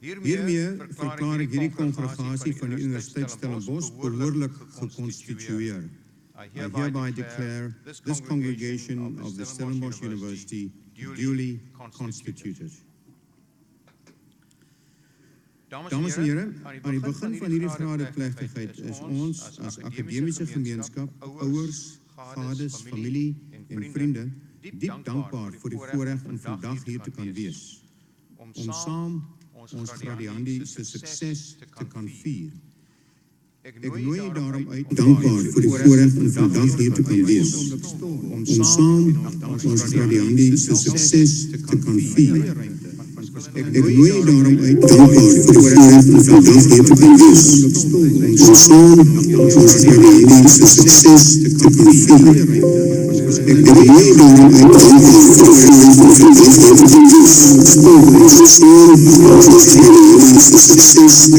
Hiermee verklaar ek hierdie kongregasie van die Universiteit Stellenbosch behoorlik geconstitueer. I hereby declare this congregation of the Stellenbosch University duly constituted. Dames en heren, aan die begin van hierdie gradeplechtigheid is ons as akademiese gemeenskap, ouers, vaders, familie en vriende diep dankbaar vir die voorreg om vandag hier te kan wees, om saam ons gradiandi se sukses te kan vier. Ek nooi daarom uit dankbaar vir die voorreg om vandag hier te kan wees, om saam ons gradiandi se sukses te kan vier. Ek nooi daarom uit dankbaar vir die voorreg om vandag hier te kan wees, om saam ons gradiandi se sukses te kan vier. Ek nooi daarom uit dankbaar vir die voorreg om vandag hier te kan wees, om saam ons gradiandi se sukses te kan vier.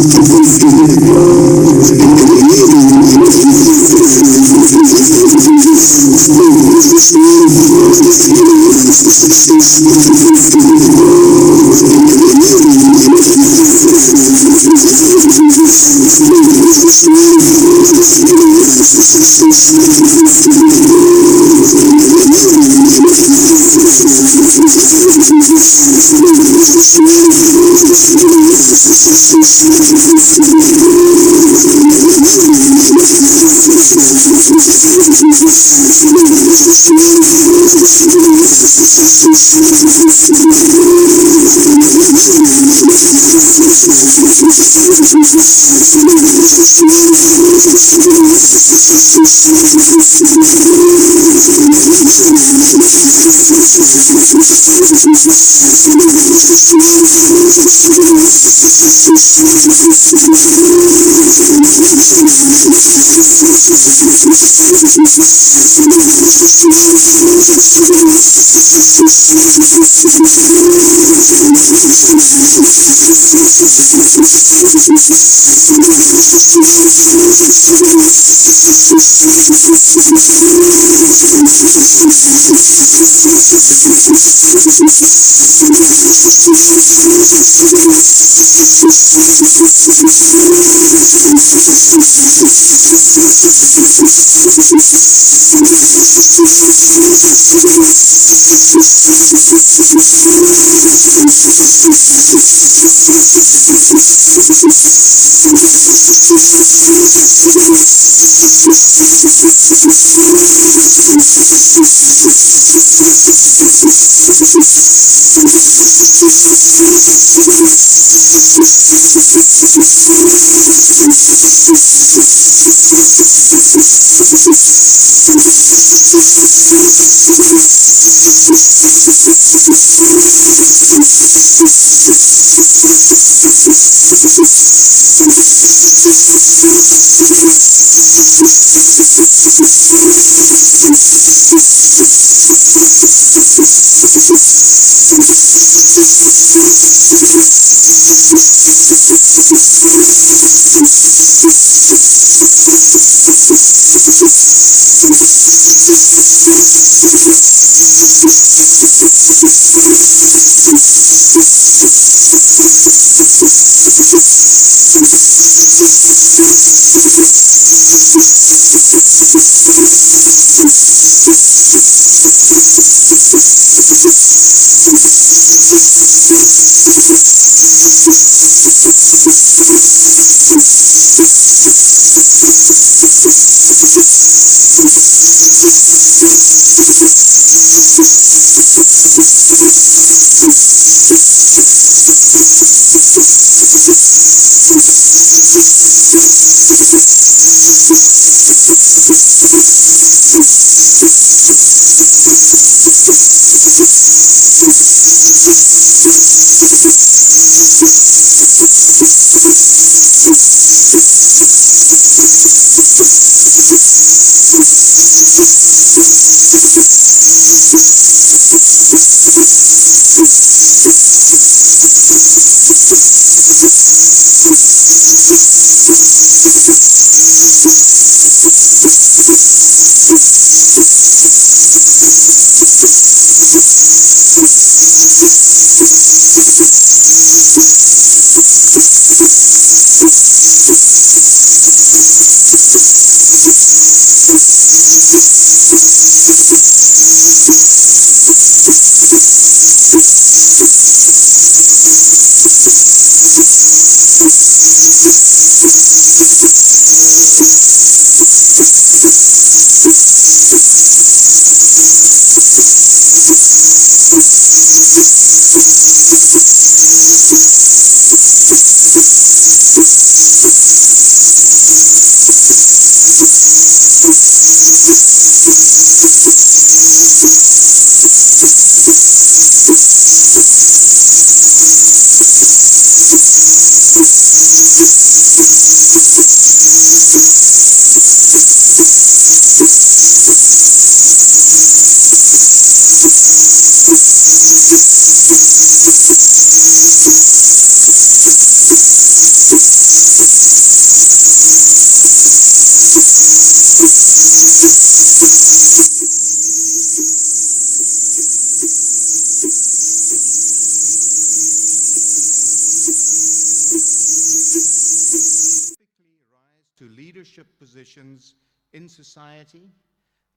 To leadership positions in society,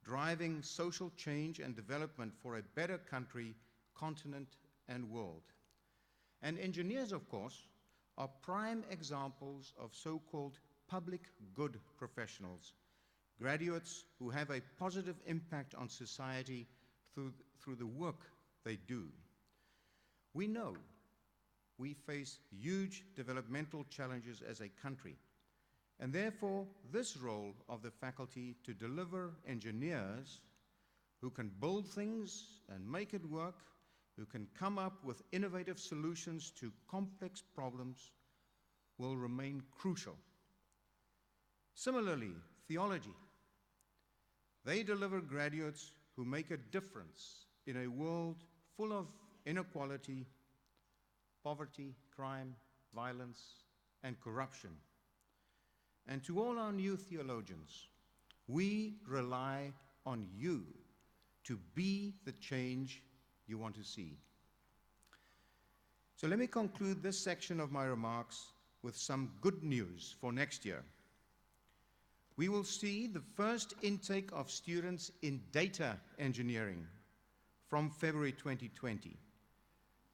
driving social change and development for a better country, continent, and world. And engineers, of course, are prime examples of so-called public good professionals, graduates who have a positive impact on society through the work they do. We know we face huge developmental challenges as a country, and therefore, this role of the faculty to deliver engineers who can build things and make it work, who can come up with innovative solutions to complex problems, will remain crucial. Similarly, theology. They deliver graduates who make a difference in a world full of inequality, poverty, crime, violence, and corruption. And to all our new theologians, we rely on you to be the change you want to see. So let me conclude this section of my remarks with some good news for next year. We will see the first intake of students in data engineering from February 2020.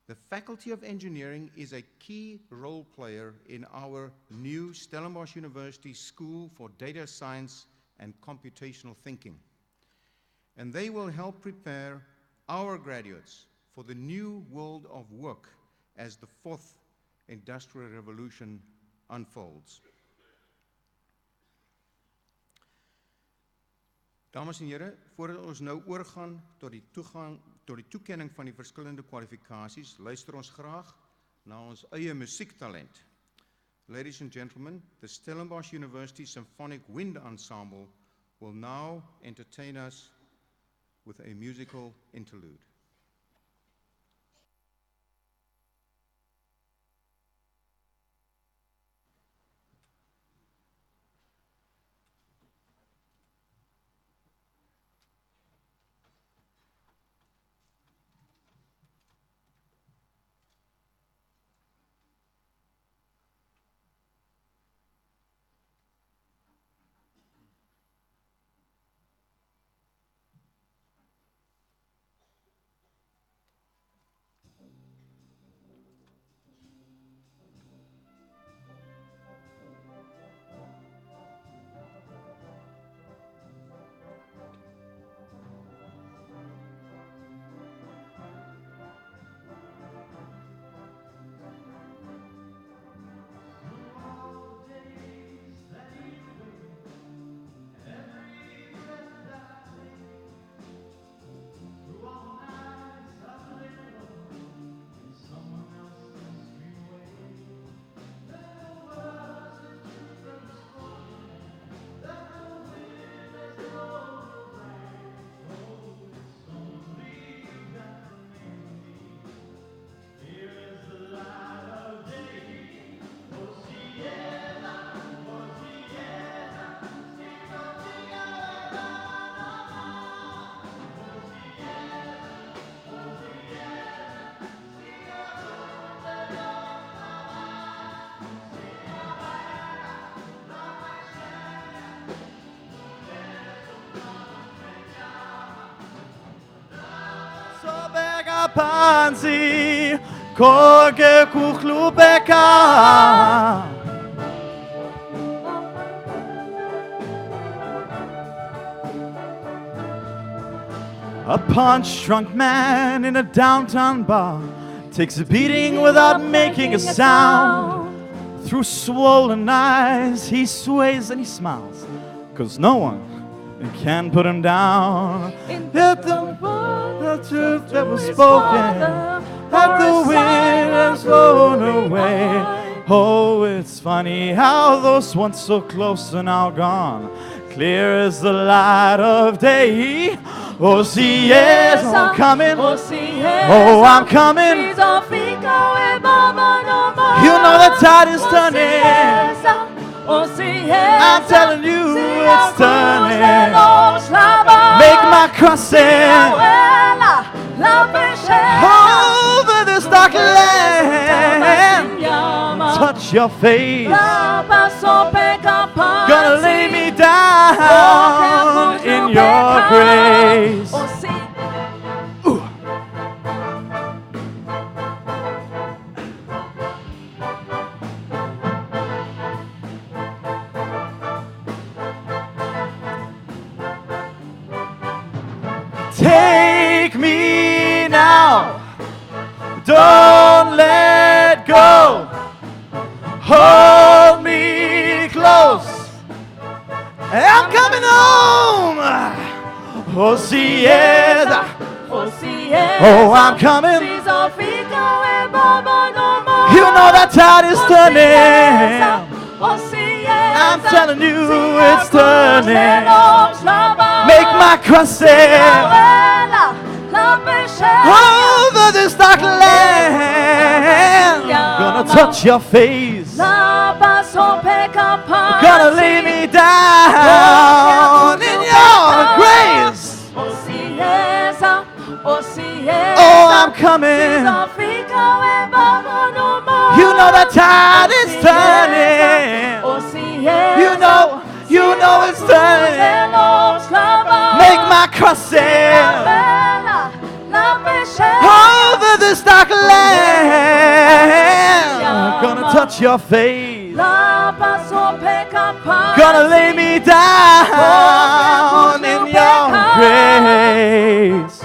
The Faculty of Engineering is a key role player in our new Stellenbosch University School for Data Science and Computational Thinking. And they will help prepare our graduates for the new world of work as the fourth industrial revolution unfolds. Dames en here, voordat ons nou oorgaan tot die toekenning van die verskillende kwalifikasies, luister ons graag na ons eie musiektalent. Ladies and gentlemen, the Stellenbosch University Symphonic Wind Ensemble will now entertain us with a musical interlude. panzi koge kuchlubeka. A punch-drunk man in a downtown bar takes a beating without making a sound. Through swollen eyes, he sways and he smiles, 'cause no one can put him down. Yet the truth that was spoken, that the wind has blown away. Oh, it's funny how those once so close are now gone, clear as the light of day. Oh, see, yes, I'm coming. Oh, I'm coming. You know the tide is turning. I'm telling you it's turning. Make my crossing over this dark land. Touch your face. Gonna lay me down in your grace. Ooh. Take me now, don't let go. Hold me close, I'm coming home. Oh, see, yes. Oh, I'm coming. You know that tide is turning. I'm telling you it's turning. Make my crossing over this dark land. Gonna touch your face. Gonna lay me down in your grace. Oh, I'm coming. You know the tide is turning. You know it's turning. Make my crossing over this dark land. Gonna touch your face. Gonna lay me down in your grace.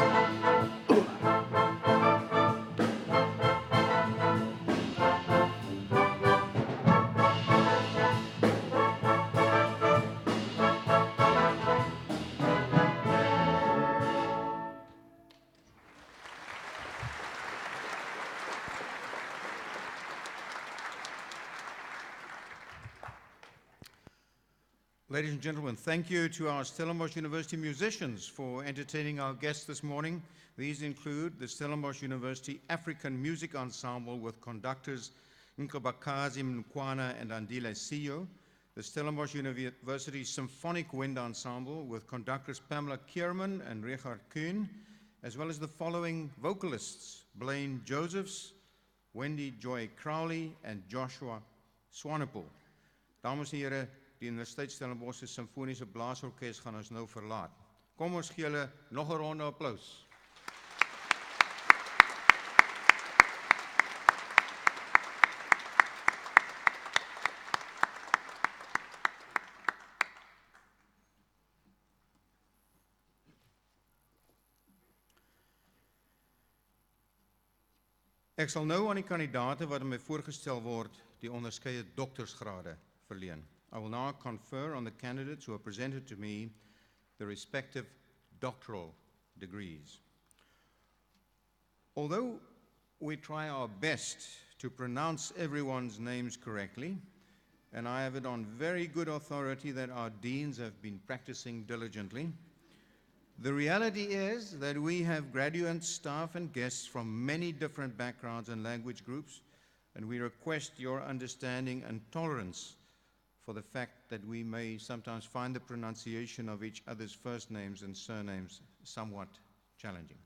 Ladies and gentlemen, thank you to our Stellenbosch University musicians for entertaining our guests this morning. These include the Stellenbosch University African Music Ensemble with conductors Nkobakazi Mkwana and Andile Siyo, the Stellenbosch University Symphonic Wind Ensemble with conductors Pamela Kierman and Richard Kuhn, as well as the following vocalists: Blaine Josephs, Wendy Joy Crowley, and Joshua Swanepoel. Dames en heren, die Universiteit Stellenbosch Symfoniese Blaasorkes gaan ons nou verlaat. Kom ons gee hulle nog 'n ronde applaus. Ek sal nou aan die kandidaate wat aan my voorgestel word, die onderskeie doktorsgrade verleen. I will now confer on the candidates who have presented to me the respective doctoral degrees. Although we try our best to pronounce everyone's names correctly, and I have it on very good authority that our deans have been practicing diligently, the reality is that we have graduates, staff, and guests from many different backgrounds and language groups, and we request your understanding and tolerance for the fact that we may sometimes find the pronunciation of each other's first names and surnames somewhat challenging.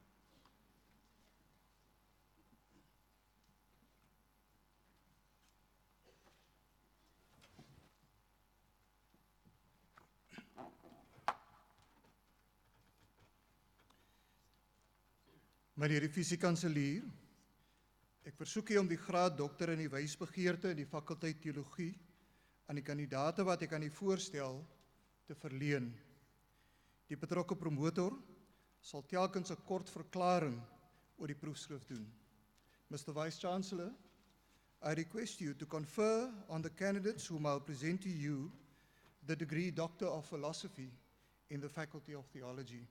Meneer die fisiekanselier, ek versoek u om die graad dokter in die wysbegeerte in die fakulteit Theologie aan die kandidate wat ek aan u voorstel te verleen. Die betrokke promotor sal telkens 'n kort verklaring oor die proefskrif doen. Mr. Vice-Chancellor, I request you to confer on the candidates whom I'll present to you the degree Doctor of Philosophy in the Faculty of Theology.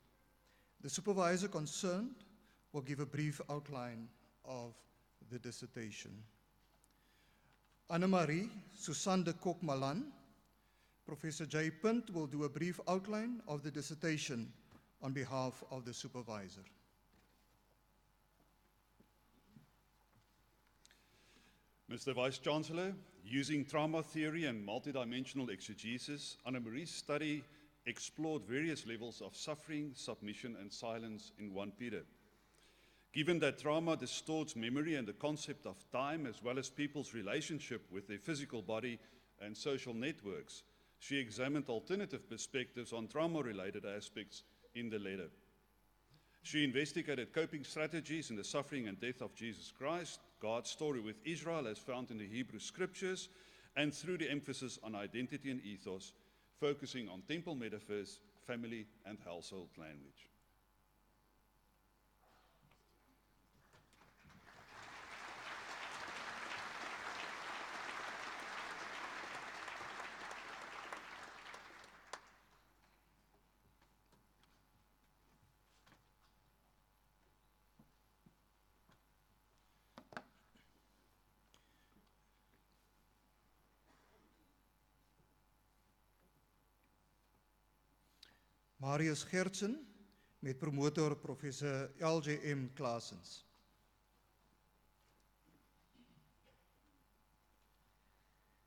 The supervisor concerned will give a brief outline of the dissertation. Anne-Marie Susan de Kok-Malan, Professor J. Punt will do a brief outline of the dissertation on behalf of the supervisor. Mr. Vice-Chancellor, using trauma theory and multidimensional exegesis, Anne-Marie's study explored various levels of suffering, submission, and silence in one period. Given that trauma distorts memory and the concept of time, as well as people's relationship with their physical body and social networks, she examined alternative perspectives on trauma-related aspects in the letter. She investigated coping strategies in the suffering and death of Jesus Christ, God's story with Israel as found in the Hebrew Scriptures, and through the emphasis on identity and ethos, focusing on temple metaphors, family, and household language. Marius Gertsen met promotor Professor L.J.M. Claessens.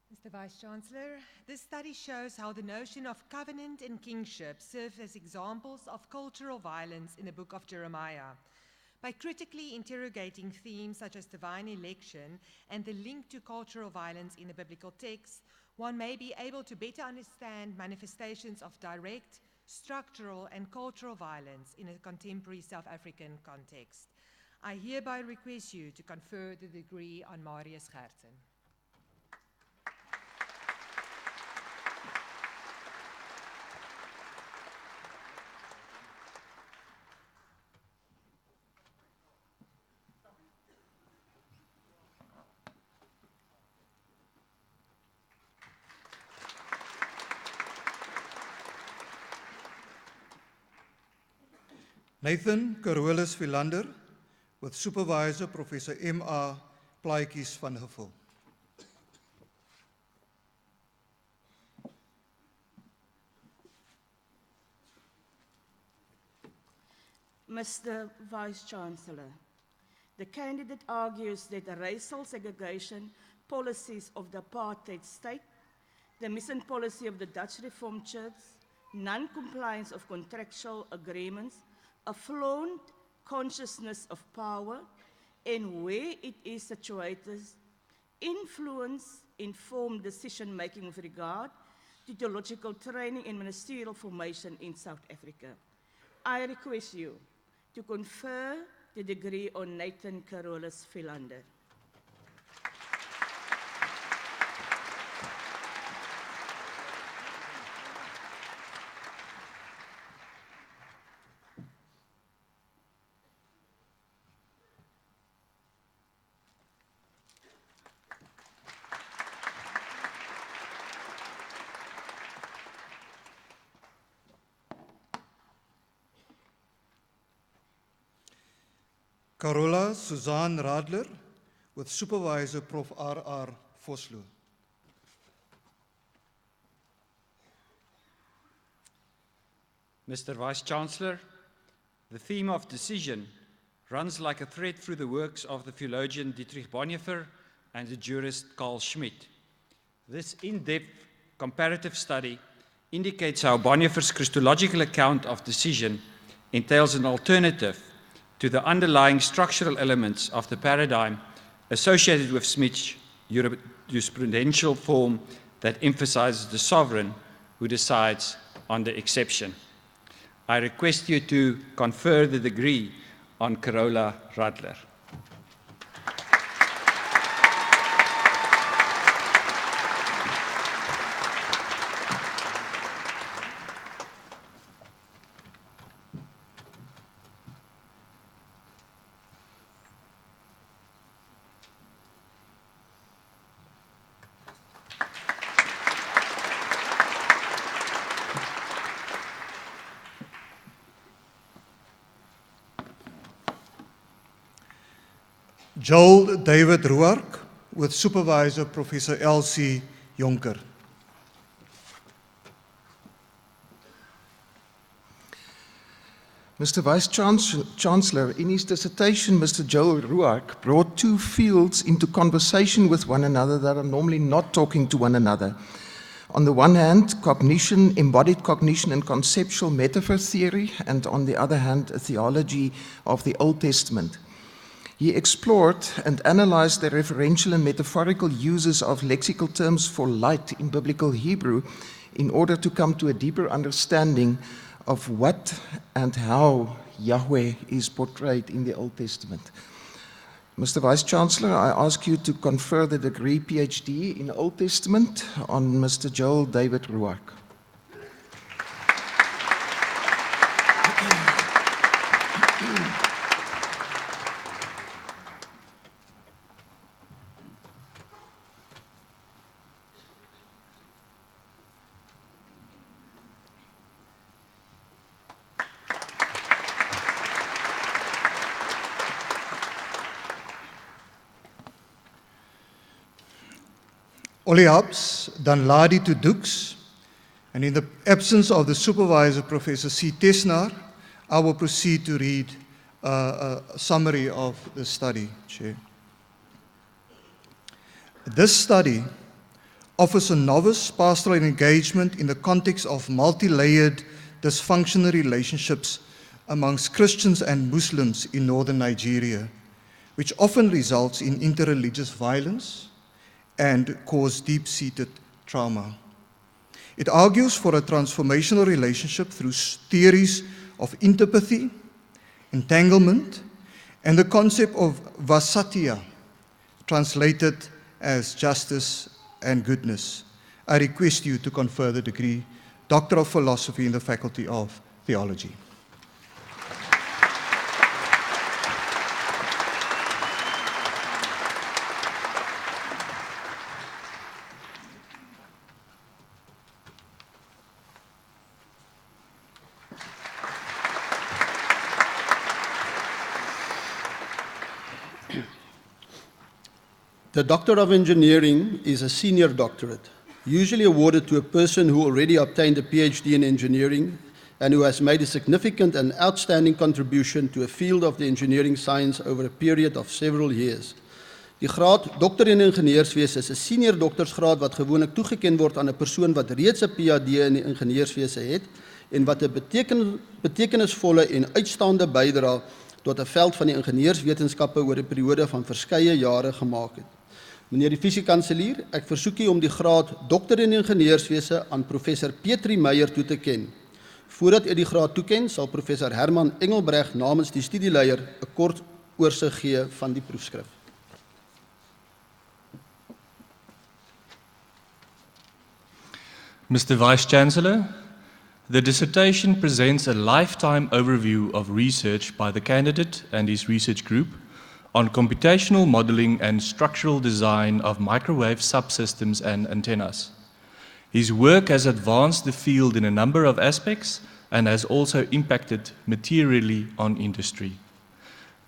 Mr. Vice-Chancellor, this study shows how the notion of covenant and kingship serve as examples of cultural violence in the book of Jeremiah. By critically interrogating themes such as divine election and the link to cultural violence in the biblical text, one may be able to better understand manifestations of direct, structural and cultural violence in a contemporary South African context. I hereby request you to confer the degree on Marius Gertsen. Nathan Carolus Philander with Supervisor Professor M.A. Plaatjies van Huffel. Mr. Vice-Chancellor, the candidate argues that the racial segregation policies of the apartheid state, the mission policy of the Dutch Reformed Church, non-compliance of contractual agreements, a flaunt consciousness of power, and where it is situated, influence informed decision-making with regard to theological training and ministerial formation in South Africa. I request you to confer the degree on Nathan Carolus Philander. Carola Suzanne Radler with Supervisor Prof. R.R. Vosloo. Mr. Vice-Chancellor, the theme of decision runs like a thread through the works of the theologian Dietrich Bonhoeffer and the jurist Carl Schmitt. This in-depth comparative study indicates how Bonhoeffer's Christological account of decision entails an alternative to the underlying structural elements of the paradigm associated with Schmitt's jurisprudential form that emphasizes the sovereign who decides on the exception. I request you to confer the degree aan Carola Radler. Joel David Ruark with Supervisor Professor Elsie Jonker. Mr. Vice-Chancellor, in his dissertation, Mr. Joel Ruark brought two fields into conversation with one another that are normally not talking to one another. On the one hand, cognition, embodied cognition and conceptual metaphor theory, and on the other hand, a theology of the Old Testament. He explored and analyzed the referential and metaphorical uses of lexical terms for light in biblical Hebrew in order to come to a deeper understanding of what and how Yahweh is portrayed in the Old Testament. Mr. Vice-Chancellor, I ask you to confer the degree PhD in Old Testament on Mr. Joel David Ruark. Oliabs, dan Ladi to Dux, and in the absence of the supervisor, Professor C. Tesnar, I will proceed to read a summary of the study, Chair. This study offers a novice pastoral engagement in the context of multi-layered dysfunctional relationships amongst Christians and Muslims in northern Nigeria, which often results in interreligious violence and cause deep-seated trauma. It argues for a transformational relationship through theories of interpathy, entanglement, and the concept of vasatya, translated as justice and goodness. I request you to confer the degree Doctor of Philosophy in the Faculty of Theology. The Doctor of Engineering is a senior doctorate, usually awarded to a person who already obtained a PhD in engineering and who has made a significant and outstanding contribution to a field of the engineering science over a period of several years. Die graad Dokter in Ingenieurswese is 'n senior doktersgraad wat gewoonlik toegeken word aan 'n persoon wat reeds 'n PhD in die ingenieurswese het en wat 'n betekenisvolle en uitstaande bydrae tot 'n veld van die ingenieurswetenskappe oor 'n periode van verskeie jare gemaak het. Meneer die Fisiekanselier, ek versoek u om die graad Dokter in Ingenieurswese aan Professor Petri Meyer toe te ken. Voordat u die graad toeken, sal Professor Herman Engelbreg namens die studieleier 'n kort oorsig gee van die proefskrif. Mr. Vice-Chancellor, the dissertation presents a lifetime overview of research by the candidate and his research group on computational modeling and structural design of microwave subsystems and antennas. His work has advanced the field in a number of aspects and has also impacted materially on industry.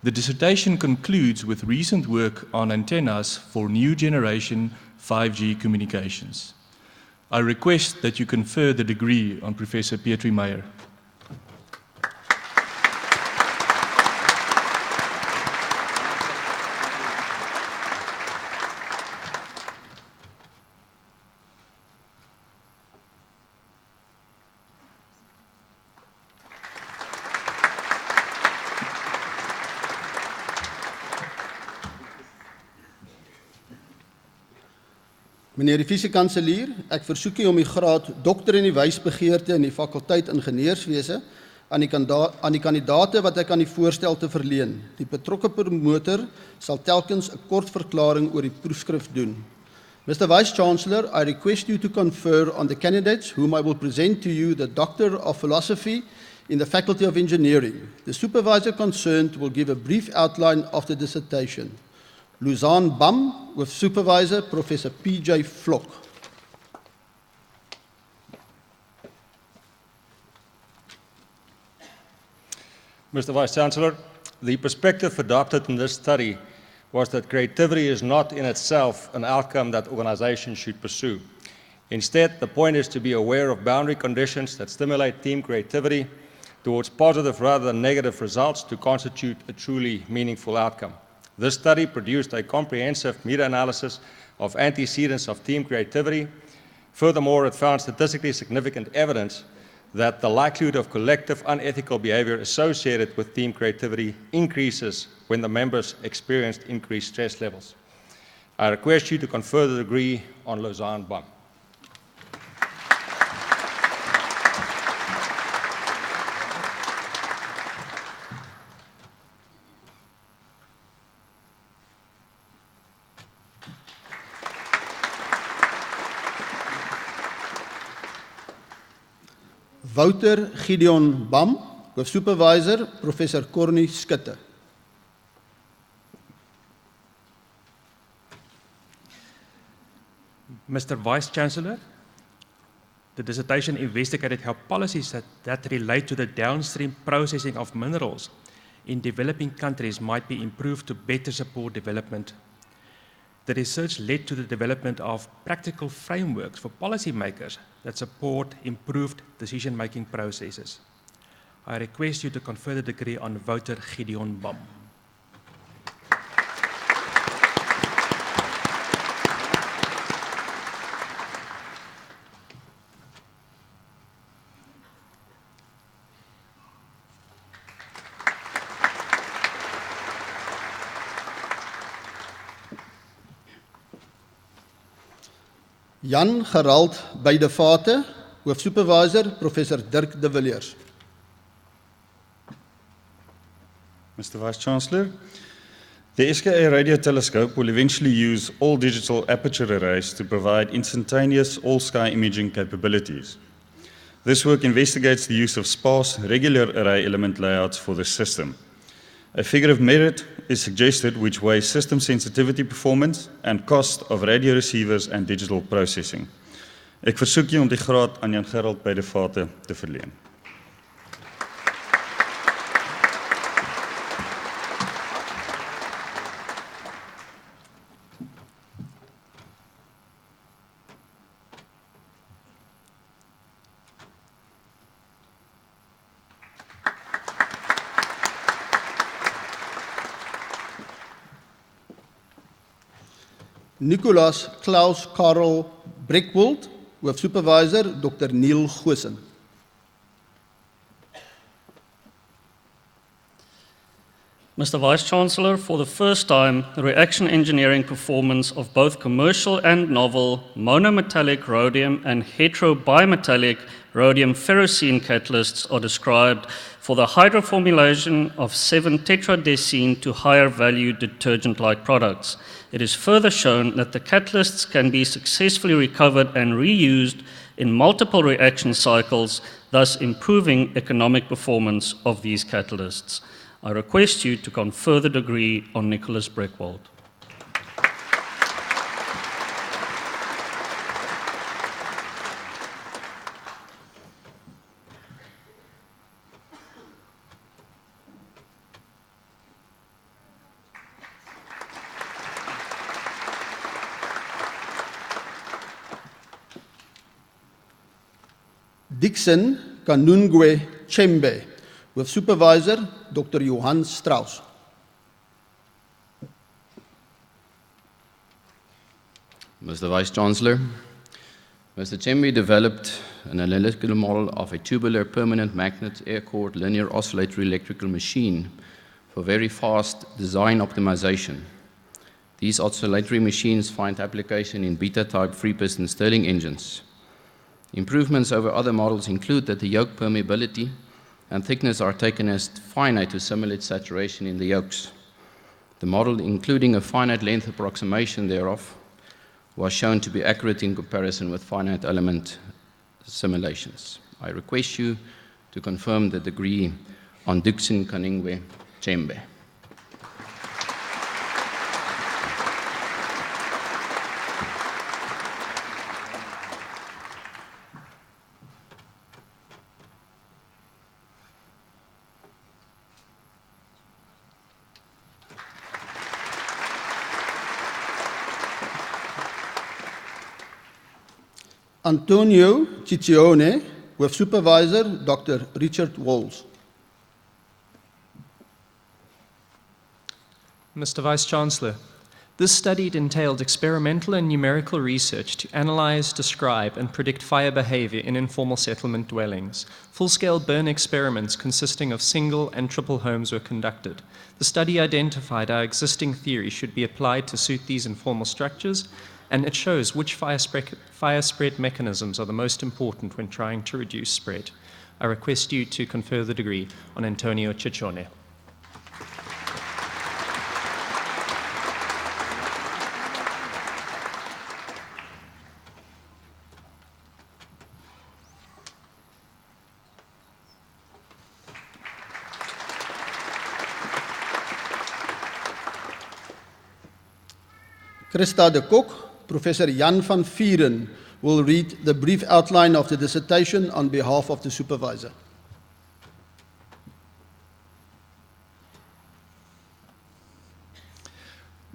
The dissertation concludes with recent work on antennas for new generation 5G communications. I request that you confer the degree on Professor Petri Meyer. Meneer die Fisiekanselier, ek versoek u om die graad Dokter in die Wysbegeerte in die Fakulteit Ingenieurswese aan die kandidate wat ek aan die voorstel te verleen. Die betrokke promotor sal telkens 'n kort verklaring oor die proefskrif doen. Mr. Vice-Chancellor, I request you to confer on the candidates whom I will present to you the Doctor of Philosophy in the Faculty of Engineering. The supervisor concerned will give a brief outline of the dissertation. Luzanne Bam, with Supervisor Professor P.J. Vlok. Mr. Vice-Chancellor, the perspective adopted in this study was that creativity is not in itself an outcome that organizations should pursue. Instead, the point is to be aware of boundary conditions that stimulate team creativity towards positive rather than negative results to constitute a truly meaningful outcome. This study produced a comprehensive meta-analysis of antecedents of team creativity. Furthermore, it found statistically significant evidence that the likelihood of collective unethical behavior associated with team creativity increases when the members experienced increased stress levels. I request you to confer the degree on Lausanne Bam. Wouter Gideon Bam, with Supervisor Professor Corny Skutte. Mr. Vice-Chancellor, the dissertation investigated how policies that relate to the downstream processing of minerals in developing countries might be improved to better support development. The research led to the development of practical frameworks for policymakers that support improved decision-making processes. I request you to confer the degree on Wouter Gideon Bam. Jan Gerald Beidevate, with Supervisor Professor Dirk de Villiers. Mr. Vice-Chancellor, the SKA radio telescope will eventually use all-digital aperture arrays to provide instantaneous all-sky imaging capabilities. This work investigates the use of sparse, regular array element layouts for the system. A figure of merit is suggested which weighs system sensitivity performance and cost of radio receivers and digital processing. Ek versoek u om die graad aan Jan Gerald Beidevate te verleen. Nicolas Klaus Karel Breckwold, with Supervisor Dr. Neil Goosen. Mr. Vice-Chancellor, for the first time, the reaction engineering performance of both commercial and novel monometallic rhodium and heterobimetallic rhodium ferrocene catalysts are described for the hydroformylation of 7-tetradecene to higher value detergent-like products. It is further shown that the catalysts can be successfully recovered and reused in multiple reaction cycles, thus improving economic performance of these catalysts. I request you to confer the degree on Nicholas Breckwold. Dixon Kanungwe Chembe, with Supervisor Dr. Johan Strauss. Mr. Vice-Chancellor, Mr. Chembe developed an analytical model of a tubular permanent magnet air-cooled linear oscillatory electrical machine for very fast design optimization. These oscillatory machines find application in beta-type free-piston Stirling engines. Improvements over other models include that the yoke permeability and thickness are taken as finite to simulate saturation in the yolks. The model, including a finite length approximation thereof, was shown to be accurate in comparison with finite element simulations. I request you to confirm the degree on Dixon Kaningwe Chembe. Antonio Ciccione, with Supervisor Dr. Richard Walls. Mr. Vice-Chancellor, this study entailed experimental and numerical research to analyze, describe, and predict fire behavior in informal settlement dwellings. Full-scale burn experiments consisting of single and triple homes were conducted. The study identified how existing theory should be applied to suit these informal structures, and it shows which fire spread mechanisms are the most important when trying to reduce spread. I request you to confer the degree on Antonio Ciccione. Christa de Kok, Professor Jan van Vieren will read the brief outline of the dissertation on behalf of the supervisor.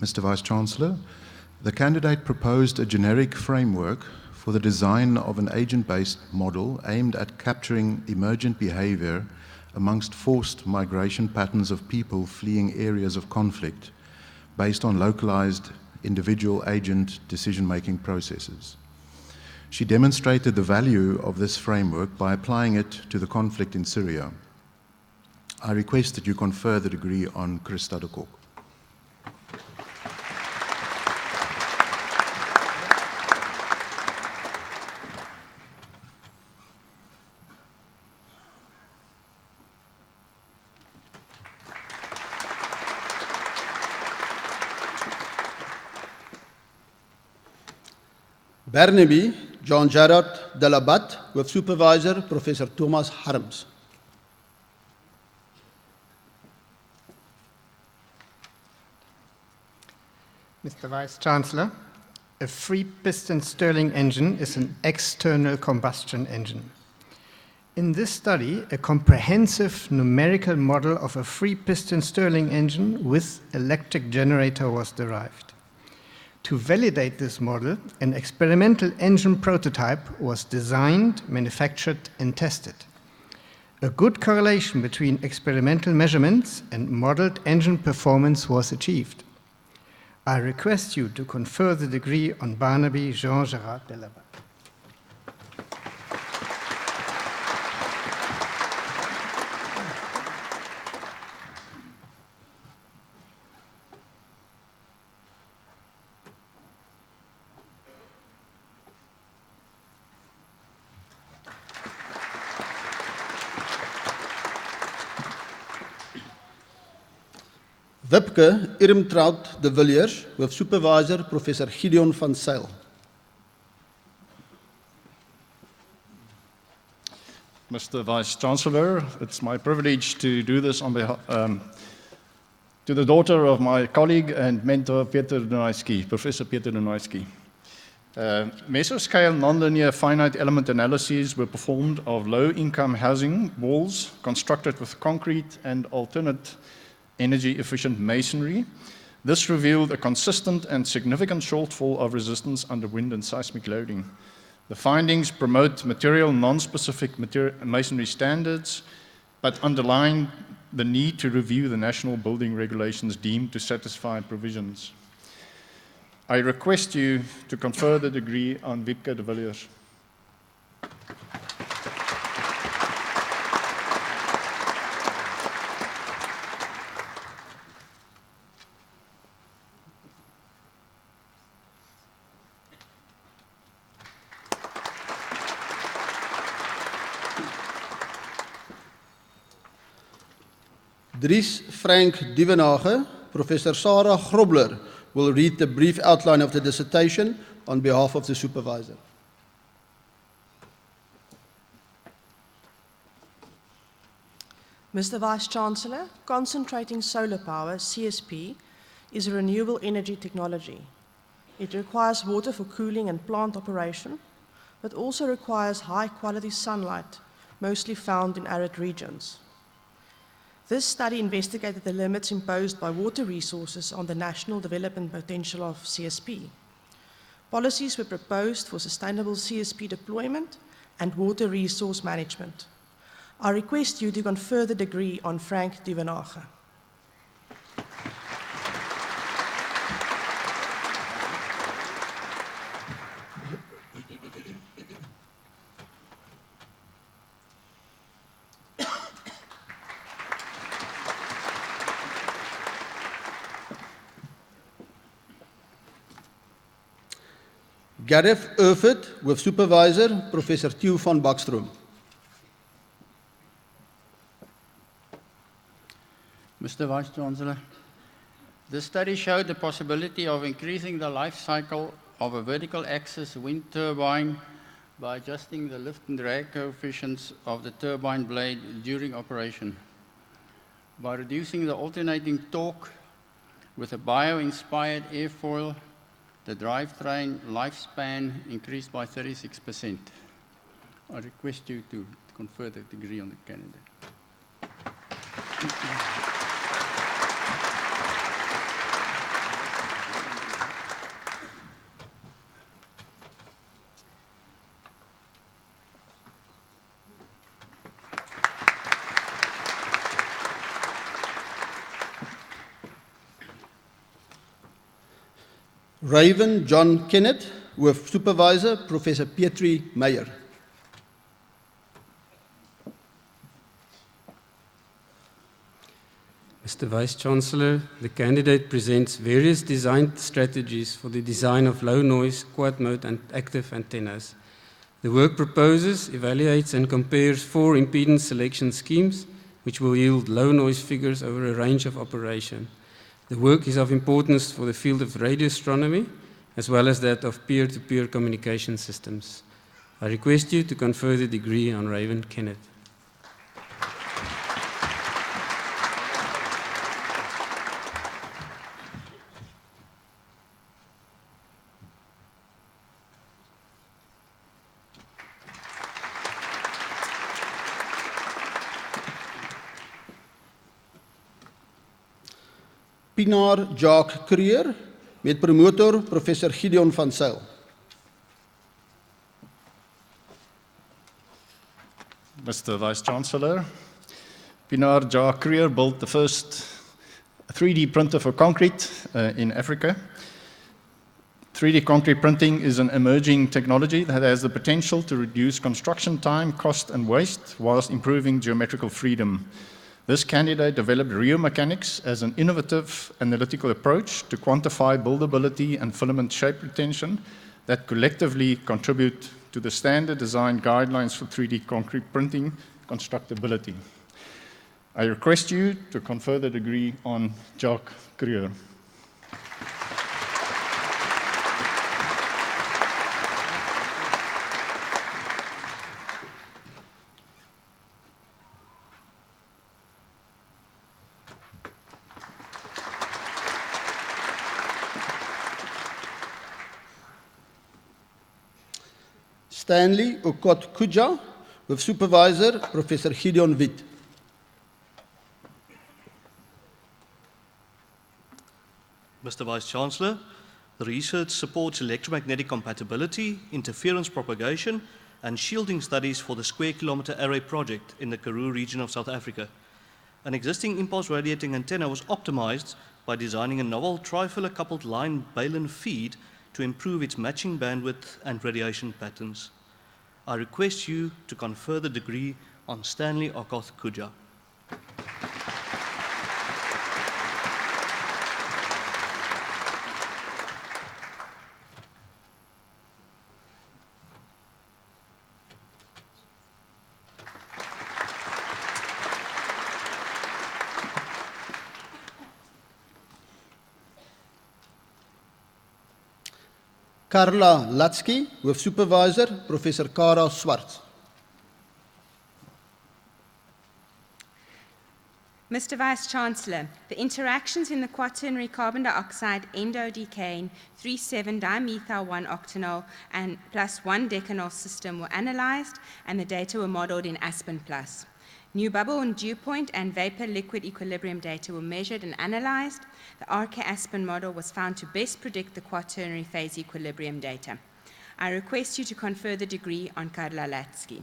Mr. Vice-Chancellor, the candidate proposed a generic framework for the design of an agent-based model aimed at capturing emergent behavior amongst forced migration patterns of people fleeing areas of conflict based on localized individual agent decision-making processes. She demonstrated the value of this framework by applying it to the conflict in Syria. I request that you confer the degree on Christa de Kok. Barnaby, John Gerard de la Bat, with Supervisor Professor Thomas Harms. Mr. Vice-Chancellor, a free-piston Stirling engine is an external combustion engine. In this study, a comprehensive numerical model of a free-piston Stirling engine with electric generator was derived. To validate this model, an experimental engine prototype was designed, manufactured, and tested. A good correlation between experimental measurements and modeled engine performance was achieved. I request you to confer the degree on Barnaby Jean-Gérard de la Bat. Wipke Irmtraut de Villiers, with Supervisor Professor Gideon van Zyl. Mr. Vice-Chancellor, it's my privilege to do this on behalf to the daughter of my colleague and mentor, Peter Dunajski, Professor Peter Dunajski. Mesoscale nonlinear finite element analyses were performed of low-income housing walls constructed with concrete and alternate energy-efficient masonry. This revealed a consistent and significant shortfall of resistance under wind and seismic loading. The findings promote material non-specific masonry standards, but underline the need to review the national building regulations deemed to satisfy provisions. I request you to confer the degree on Wipke de Villiers. Dries Frank Dievenage, Professor Sarah Grobler will read the brief outline of the dissertation on behalf of the supervisor. Mr. Vice-Chancellor, concentrating solar power, CSP, is a renewable energy technology. It requires water for cooling and plant operation, but also requires high-quality sunlight, mostly found in arid regions. This study investigated the limits imposed by water resources on the national development potential of CSP. Policies were proposed for sustainable CSP deployment and water resource management. I request you to confer the degree on Frank Dievenage. Gareth Urford with Supervisor Professor Theo van Bakstroom. Mr. Vice-Chancellor, this study showed the possibility of increasing the life cycle of a vertical axis wind turbine by adjusting the lift and drag coefficients of the turbine blade during operation. By reducing the alternating torque with a bio-inspired airfoil, the drivetrain lifespan increased by 36%. I request you to confer the degree on the candidate. Raven John Kennett with Supervisor Professor Petri Meyer. Mr. Vice-Chancellor, the candidate presents various design strategies for the design of low-noise, quad-mode and active antennas. The work proposes, evaluates and compares 4 impedance selection schemes, which will yield low-noise figures over a range of operation. The work is of importance for the field of radio astronomy, as well as that of peer-to-peer communication systems. I request you to confer the degree on Raven Kennett. Pienaar Jacques Creer met promotor Professor Gideon van Zyl. Mr. Vice-Chancellor, Pienaar Jacques Creer built the first 3D printer for concrete in Africa. 3D concrete printing is an emerging technology that has the potential to reduce construction time, cost and waste whilst improving geometrical freedom. This candidate developed rheomechanics as an innovative analytical approach to quantify buildability and filament shape retention that collectively contribute to the standard design guidelines for 3D concrete printing constructability. I request you to confer the degree on Jacques Creer. Stanley Okot Kuja with Supervisor Professor Gideon Wit. Mr. Vice-Chancellor, the research supports electromagnetic compatibility, interference propagation, and shielding studies for the Square Kilometre Array project in the Karoo region of South Africa. An existing impulse radiating antenna was optimized by designing a novel trifilar coupled line Balun feed to improve its matching bandwidth and radiation patterns. I request you to confer the degree on Stanley Okoth Kuja. Carla Latsky, Hoofsupervisor, Professor Kara Swarts. Mr. Vice-Chancellor, the interactions in the quaternary carbon dioxide endodecane 3,7-dimethyl-1-octanol and plus 1-decanol system were analyzed, and the data were modeled in Aspen+. New bubble and dew point and vapor-liquid equilibrium data were measured and analyzed. The RK-Aspen model was found to best predict the quaternary phase equilibrium data. I request you to confer the degree on Karla Latsky.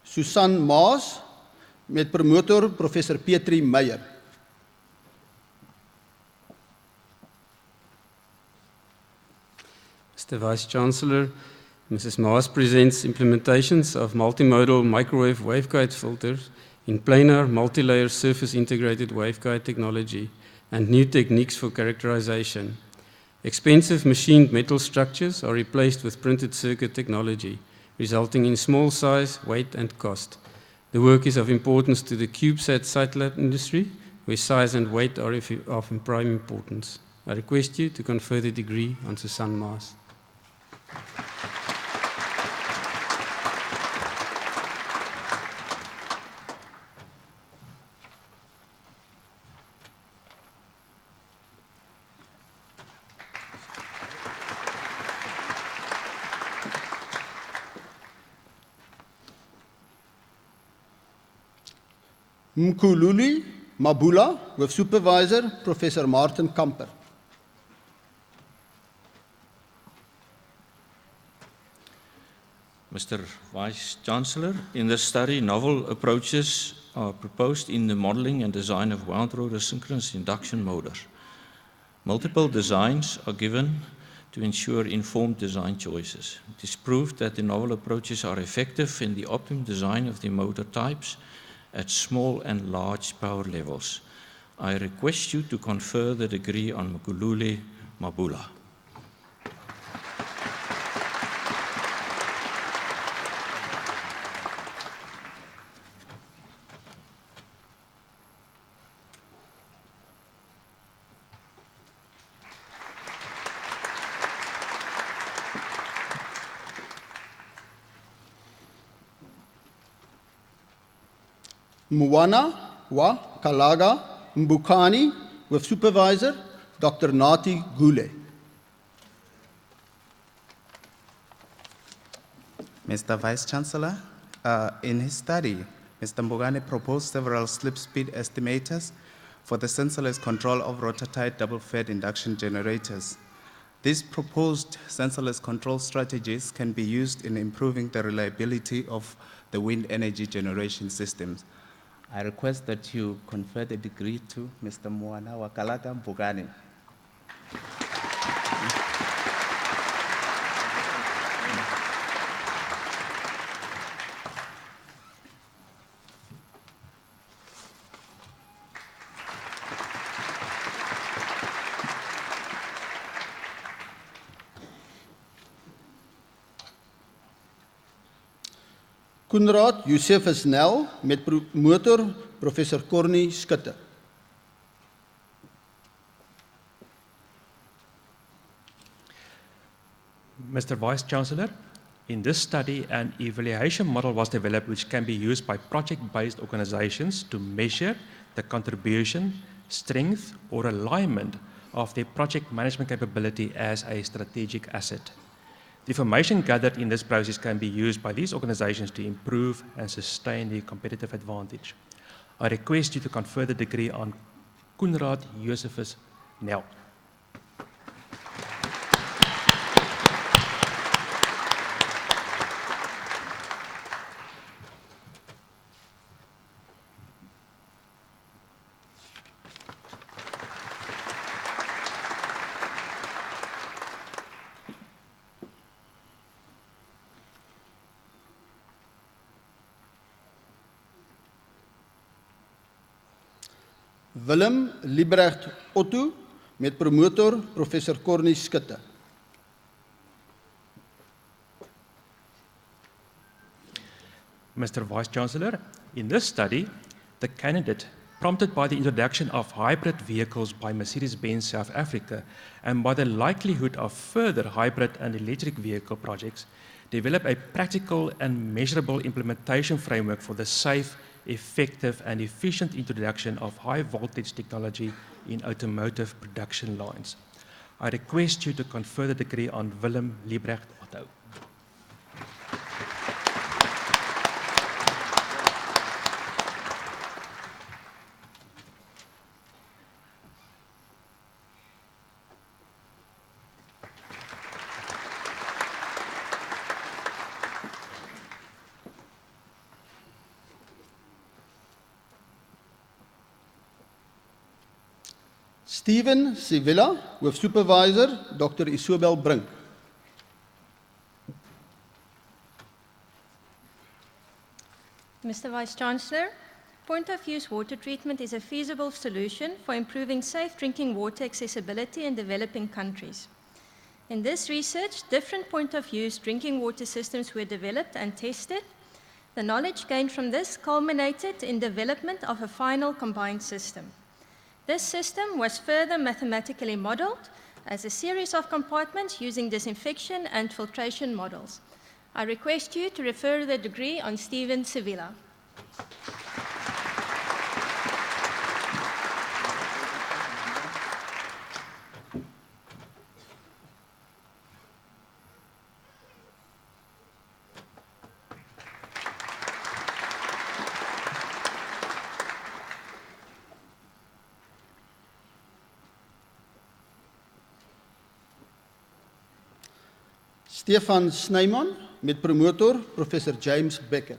Susan Maas, met promotor Professor Petri Meyer. Mr. Vice-Chancellor, Mrs. Maas presents implementations of multimodal microwave waveguide filters in planar multi-layer surface integrated waveguide technology and new techniques for characterization. Expensive machined metal structures are replaced with printed circuit technology, resulting in small size, weight, and cost. The work is of importance to the CubeSat satellite industry, where size and weight are of prime importance. I request you to confer the degree on Susan Maas. Mkhululi Mabula, Hoofsupervisor, Professor Martin Kamper. Mr. Vice-Chancellor, in this study, novel approaches are proposed in the modeling and design of wound rotor synchronous induction motors. Multiple designs are given to ensure informed design choices. It is proved that the novel approaches are effective in the optimum design of the motor types at small and large power levels. I request you to confer the degree on Mkhululi Mabula. Mwana wa Kalaga Mbukani, with Supervisor Dr. Nati Gule. Mr. Vice-Chancellor, in his study, Mr. Mbugane proposed several slip speed estimators for the sensorless control of rotor-tied double-fed induction generators. These proposed sensorless control strategies can be used in improving the reliability of the wind energy generation systems. I request that you confer the degree to Mr. Mwana Wakalaga Mbugane. Koenraad Josephus Nel, met promotor Professor Corny Skutte. Mr. Vice-Chancellor, in this study, an evaluation model was developed which can be used by project-based organizations to measure the contribution, strength, or alignment of their project management capability as a strategic asset. The information gathered in this process can be used by these organizations to improve and sustain their competitive advantage. I request you to confer the degree on Koenraad Josephus Nel. Willem Liebrecht Otto met promotor Professor Cornie Skutte. Mr. Vice-Chancellor, in this study, the candidate, prompted by the introduction of hybrid vehicles by Mercedes-Benz South Africa and by the likelihood of further hybrid and electric vehicle projects, developed a practical and measurable implementation framework for the safe, effective and efficient introduction of high voltage technology in automotive production lines. I request you to confer the degree on Willem Liebrecht Otto. Steven Sevilla with Supervisor Dr. Isobel Brink. Mr. Vice-Chancellor, point-of-use water treatment is a feasible solution for improving safe drinking water accessibility in developing countries. In this research, different point-of-use drinking water systems were developed and tested. The knowledge gained from this culminated in development of a final combined system. This system was further mathematically modeled as a series of compartments using disinfection and filtration models. I request you to refer the degree on Steven Sevilla. Stefan Snyman met promotor Professor James Becker.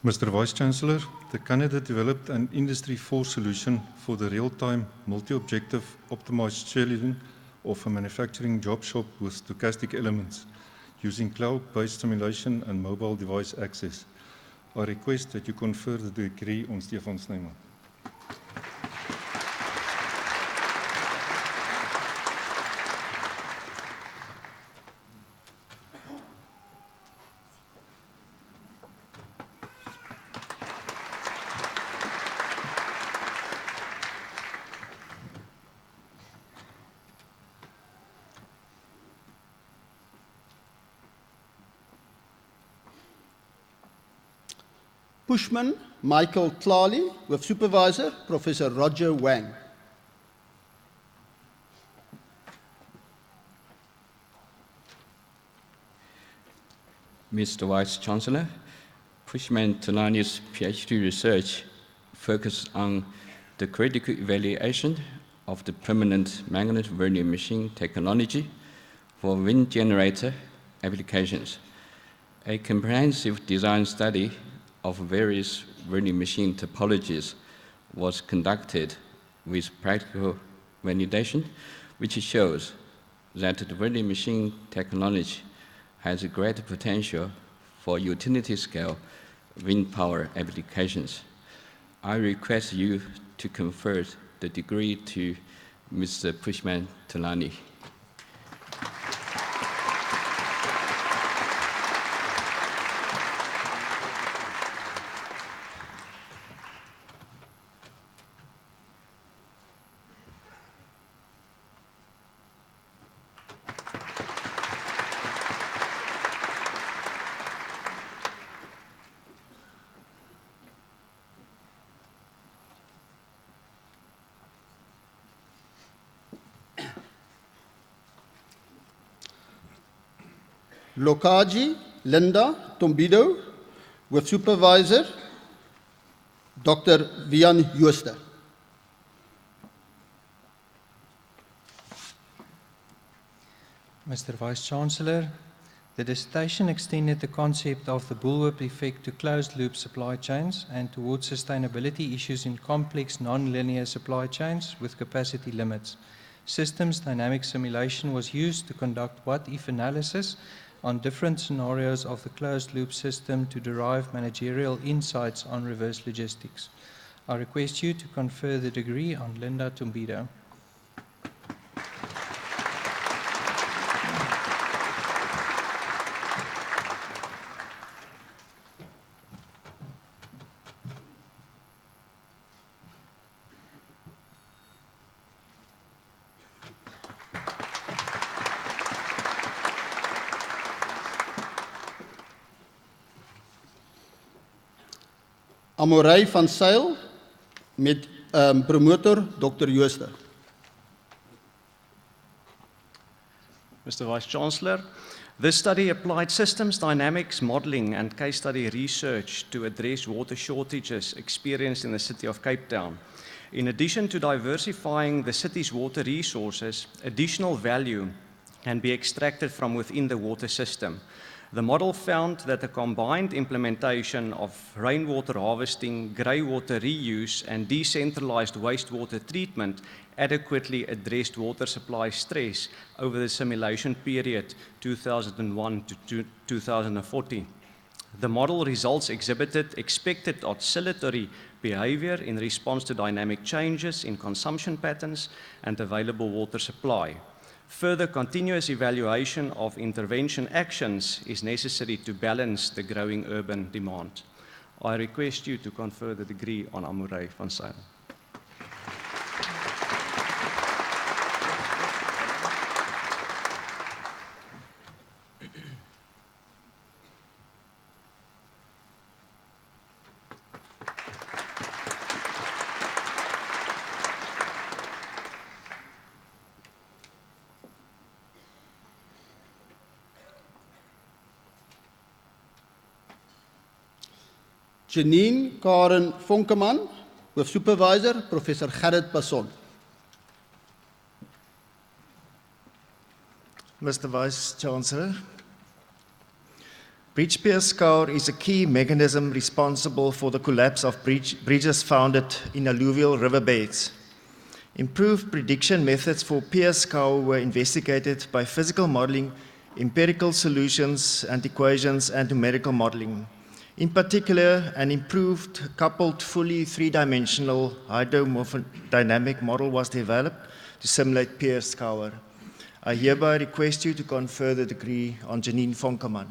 Mr. Vice-Chancellor, the candidate developed an Industry 4 solution for the real-time multi-objective optimized scheduling of a manufacturing job shop with stochastic elements using cloud-based simulation and mobile device access. I request that you confer the degree on Stefan Snyman. Pushman Michael Tlali with Supervisor Professor Roger Wang. Mr. Vice-Chancellor, Pushman Tlali's PhD research focused on the critical evaluation of the permanent magnet vernier machine technology for wind generator applications. A comprehensive design study of various vernier machine topologies was conducted with practical validation, which shows that the vernier machine technology has a great potential for utility-scale wind power applications. I request you to confer the degree to Mr. Pushman Tlali. Lokaji Linda Tombido with Supervisor Dr. Vian Jooster. Mr. Vice-Chancellor, the dissertation extended the concept of the bullwhip effect to closed-loop supply chains and towards sustainability issues in complex non-linear supply chains with capacity limits. Systems dynamic simulation was used to conduct what-if analysis on different scenarios of the closed-loop system to derive managerial insights on reverse logistics. I request you to confer the degree on Linda Tumbido. Amorey van Zyl met promotor Dr. Jooste. Mr. Vice-Chancellor, this study applied systems dynamics modeling and case study research to address water shortages experienced in the city of Cape Town. In addition to diversifying the city's water resources, additional value can be extracted from within the water system. The model found that the combined implementation of rainwater harvesting, greywater reuse, and decentralized wastewater treatment adequately addressed water supply stress over the simulation period 2001 to 2040. The model results exhibited expected oscillatory behavior in response to dynamic changes in consumption patterns and available water supply. Further continuous evaluation of intervention actions is necessary to balance the growing urban demand. I request you to confer the degree on Amorey van Zyl. Janine Karen Vonkeman, with supervisor Professor Gerrit Passon. Mr. Vice-Chancellor, breach pier scour is a key mechanism responsible for the collapse of bridges founded in alluvial riverbeds. Improved prediction methods for pier scour were investigated by physical modeling, empirical solutions and equations, and numerical modeling. In particular, an improved coupled fully three-dimensional hydrodynamic model was developed to simulate pier scour. I hereby request you to confer the degree on Janine Vonkeman.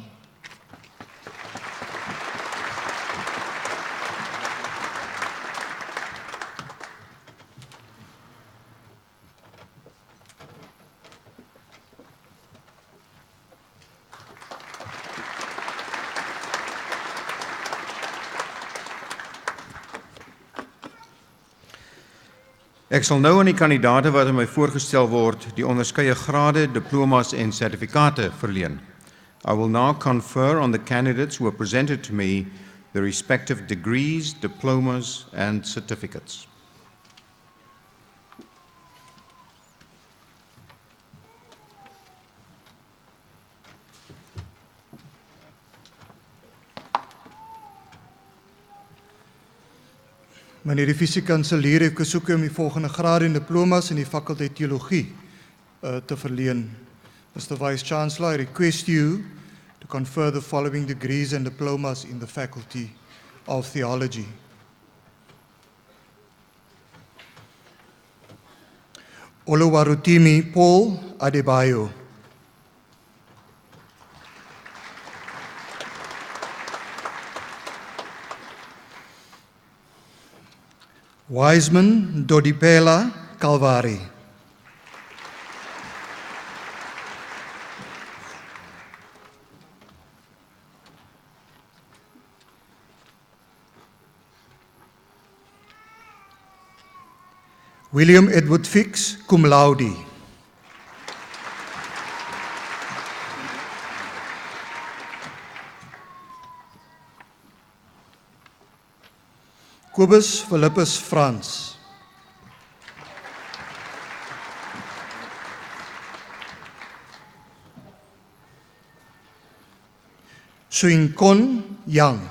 Ek sal nou aan die kandidaate wat aan my voorgestel word, die onderskeie grade, diplomas en sertifikate verleen. I will now confer on the candidates who were presented to me the respective degrees, diplomas and certificates. Meneer die visie-kanselier het gesoek om die volgende grade en diplomas in die fakulteit Theologie te verleen. Mr. Vice-Chancellor, I request you to confer the following degrees and diplomas in the Faculty of Theology. Oluwarutimi Paul Adebayo. Wiseman Dodipela Calvari. William Edward Fix, cum laude. Kobus Philippus Frans. Suinkon Yang.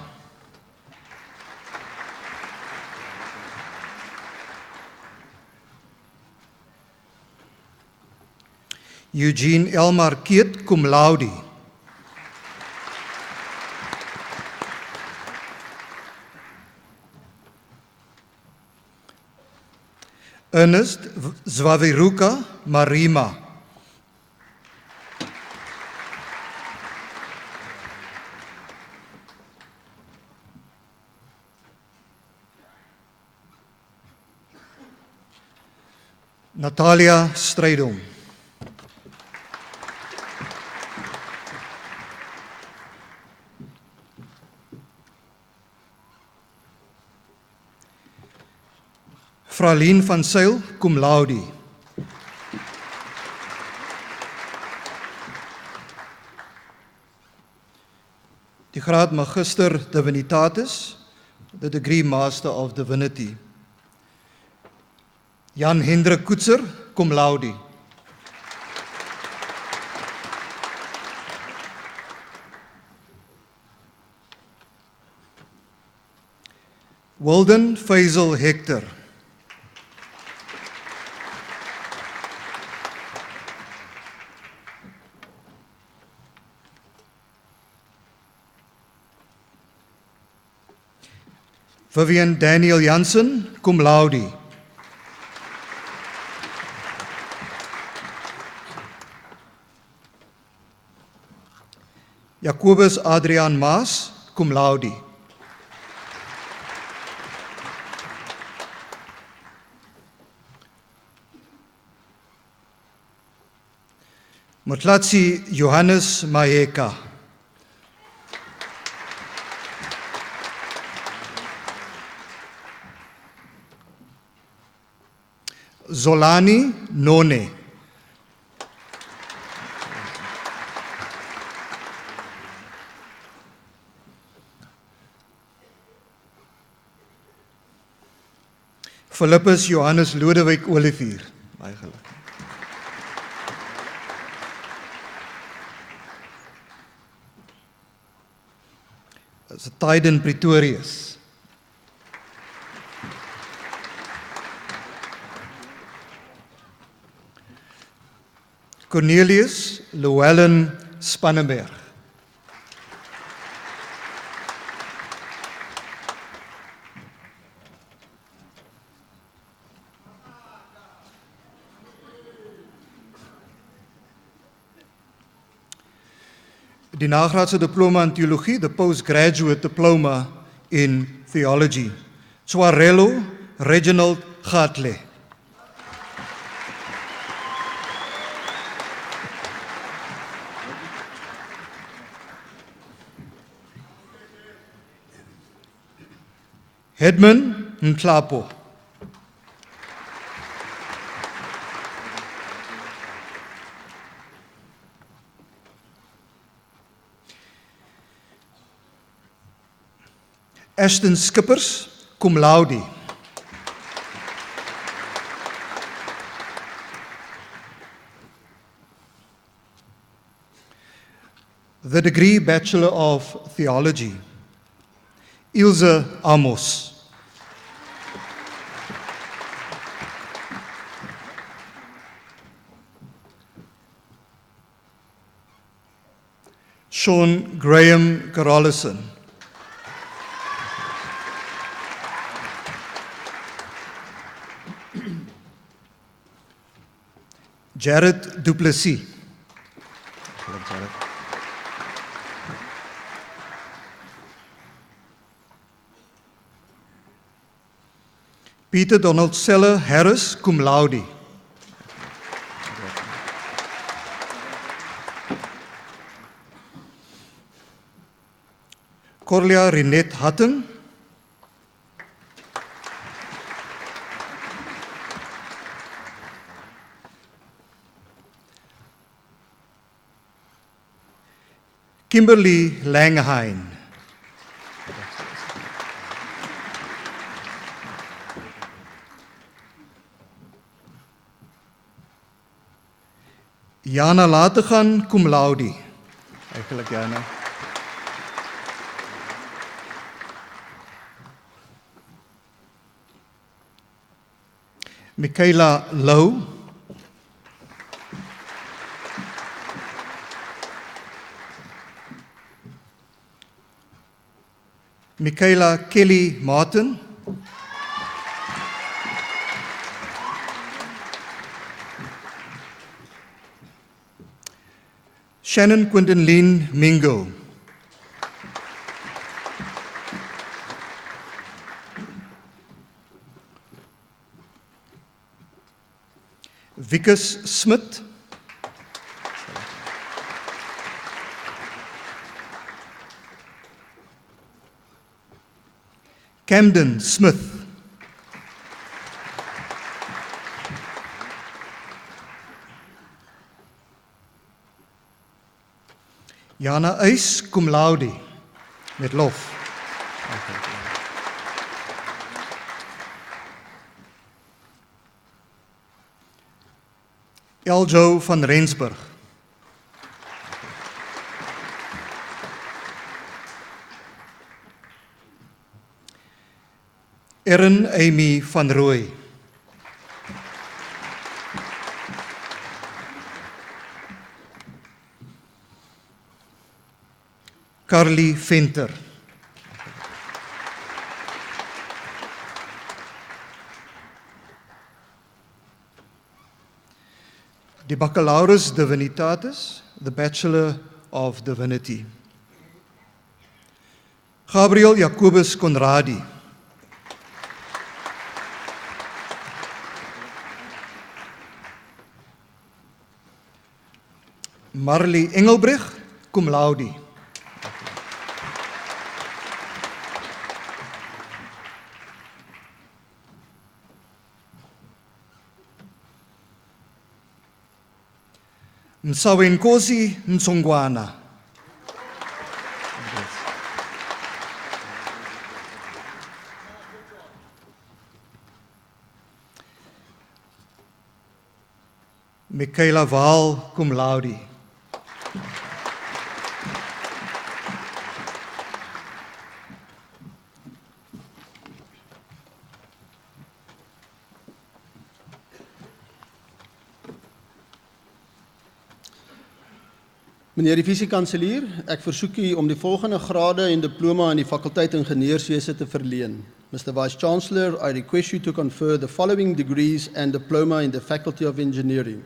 Eugene Elmar Keet, cum laude. Ernest Zwaviruka Marima. Natalia Strydom. Fralien van Zyl, cum laude. Die graad Magister Divinitatis, the degree Master of Divinity. Jan Hendrik Koetser, cum laude. Wilden Faisal Hector. Vivian Daniel Jansen, cum laude. Jacobus Adriaan Maas, cum laude. Motlatsi Johannes Mayeka. Zolani None. Philippus Johannes Lodewijk Olivier. Baie geluk. Dis Tyden Pretorius. Cornelius Llewellyn Spannenberg. Die nagraadse diploma in Theologie, the postgraduate diploma in Theology. Soarello Reginald Gatle. Hedman Nklapo. Ashton Skippers, cum laude. The degree Bachelor of Theology. Ilse Amos. Sean Graham Carolison. Jared Duplessis. Peter Donald Seller Harris, cum laude. Corlia Renette Hutton. Kimberly Langheim. Jana Lategan, cum laude. Eigenlijk Jana. Michaela Low. Michaela Kelly Martin. Shannon Quinton-Lynn Mingo. Vickers Smith. Camden Smith. Jana Uys, cum laude, met lof. Eljo van Rensburg. Erin Amy van Rooy. Carly Venter. Die Baccalaureus Divinitatis, the Bachelor of Divinity. Gabriel Jacobus Conradi. Marley Engelbreg, cum laude. Msawenkosi Nsongwana. Michaela Waal, cum laude. Meneer die Visie-Kanselier, ek versoek u om die volgende grade en diploma in die fakulteit Ingenieurswese te verleen. Mr. Vice-Chancellor, I request you to confer the following degrees and diploma in the Faculty of Engineering.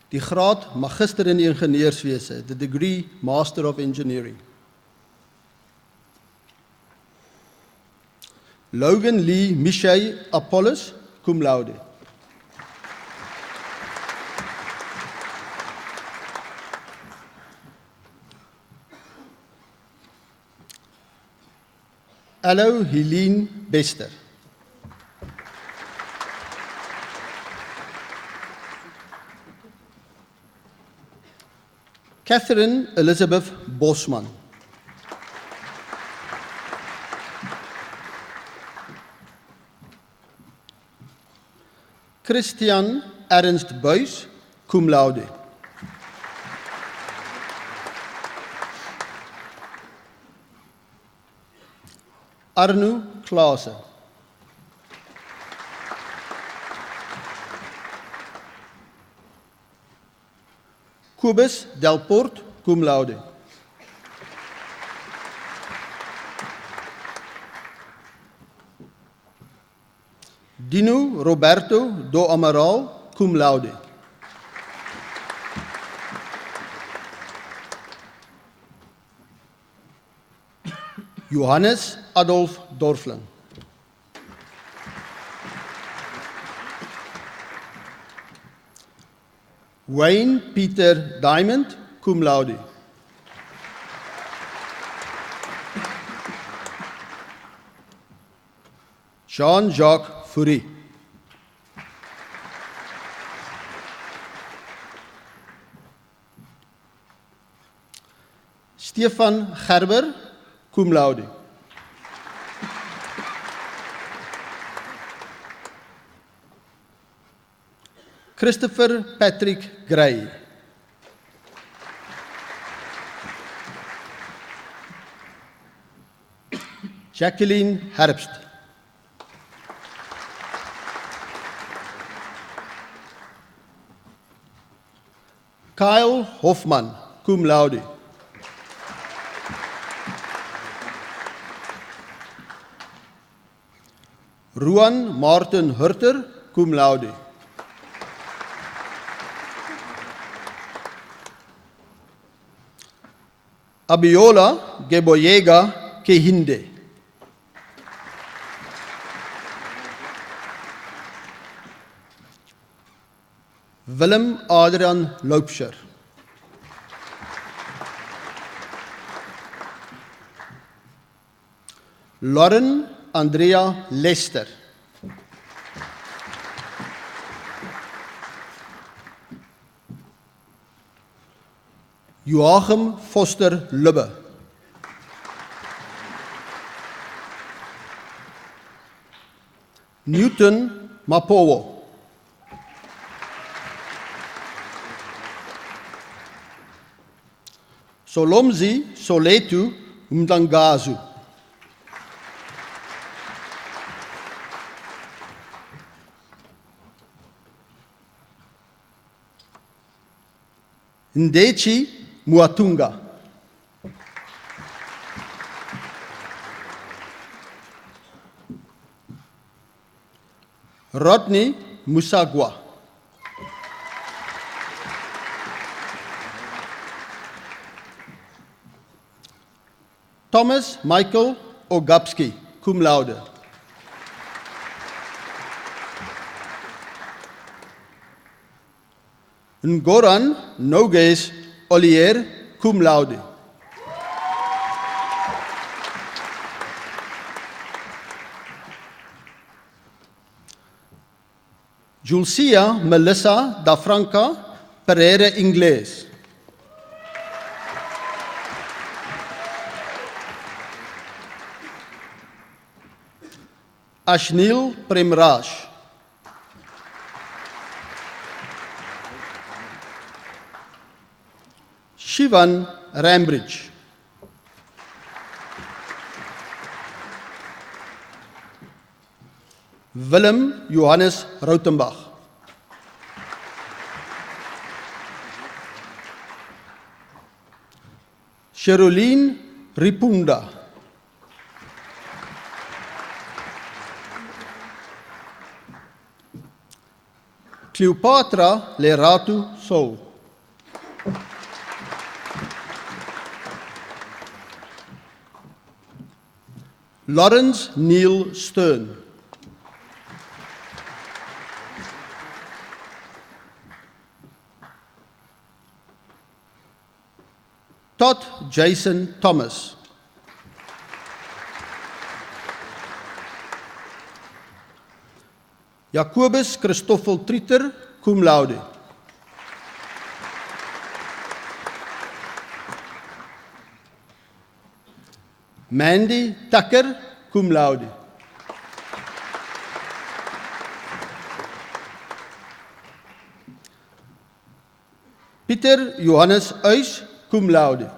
Die graad Magister in die Ingenieurswese, the degree Master of Engineering. Logan Lee Michey Apollos, cum laude. Allo Helene Bester. Catherine Elizabeth Bosman. Christian Ernst Buys, cum laude. Arno Klaasen. Cobus Delport, cum laude. Dino Roberto do Amaral, cum laude. Johannes Adolf Dorfling. Wayne Peter Diamond, cum laude. Jean-Jacques Fourie. Stefan Gerber, cum laude. Christopher Patrick Gray. Jacqueline Herbst. Kyle Hoffman, cum laude. Ruan Martin Hurter, cum laude. Abiola Geboyega Kehinde. Willem Adrian Loupscher. Lauren Andrea Lester. Joachim Foster Lubbe. Newton Mapowo. Solomzi Soletu Mdangazu. Ndechi Muatunga. Rodney Musagwa. Thomas Michael Ogapski, cum laude. Ngoran Noges Olier, cum laude. Julcia Melissa da Franca Pereira Inglês. Ashnil Premraj. Shivan Rambridge. Willem Johannes Rautenbach. Sheroline Ripunda. Cleopatra Leratu Sou. Lawrence Neil Stern. Todd Jason Thomas. Jacobus Christoffel Trieter, cum laude. Mandy Tucker, cum laude. Pieter Johannes Uys, cum laude.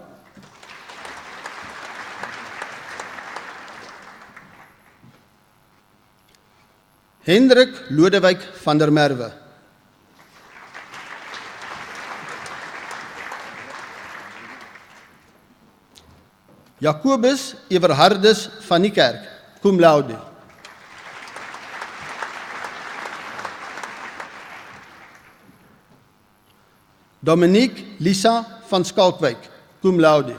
Hendrik Lodewijk van der Merwe. Jacobus Everhardus van Niekerk, cum laude. Dominique Lisa van Skalkwijk, cum laude.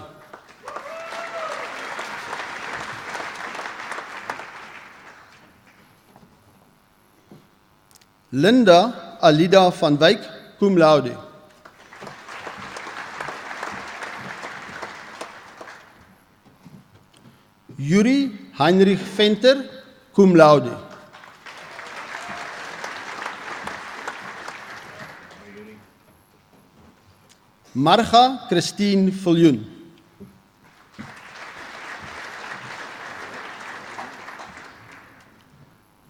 Linda Alida van Wyk, cum laude. Yuri Heinrich Venter, cum laude. Marga Christine Viljoen.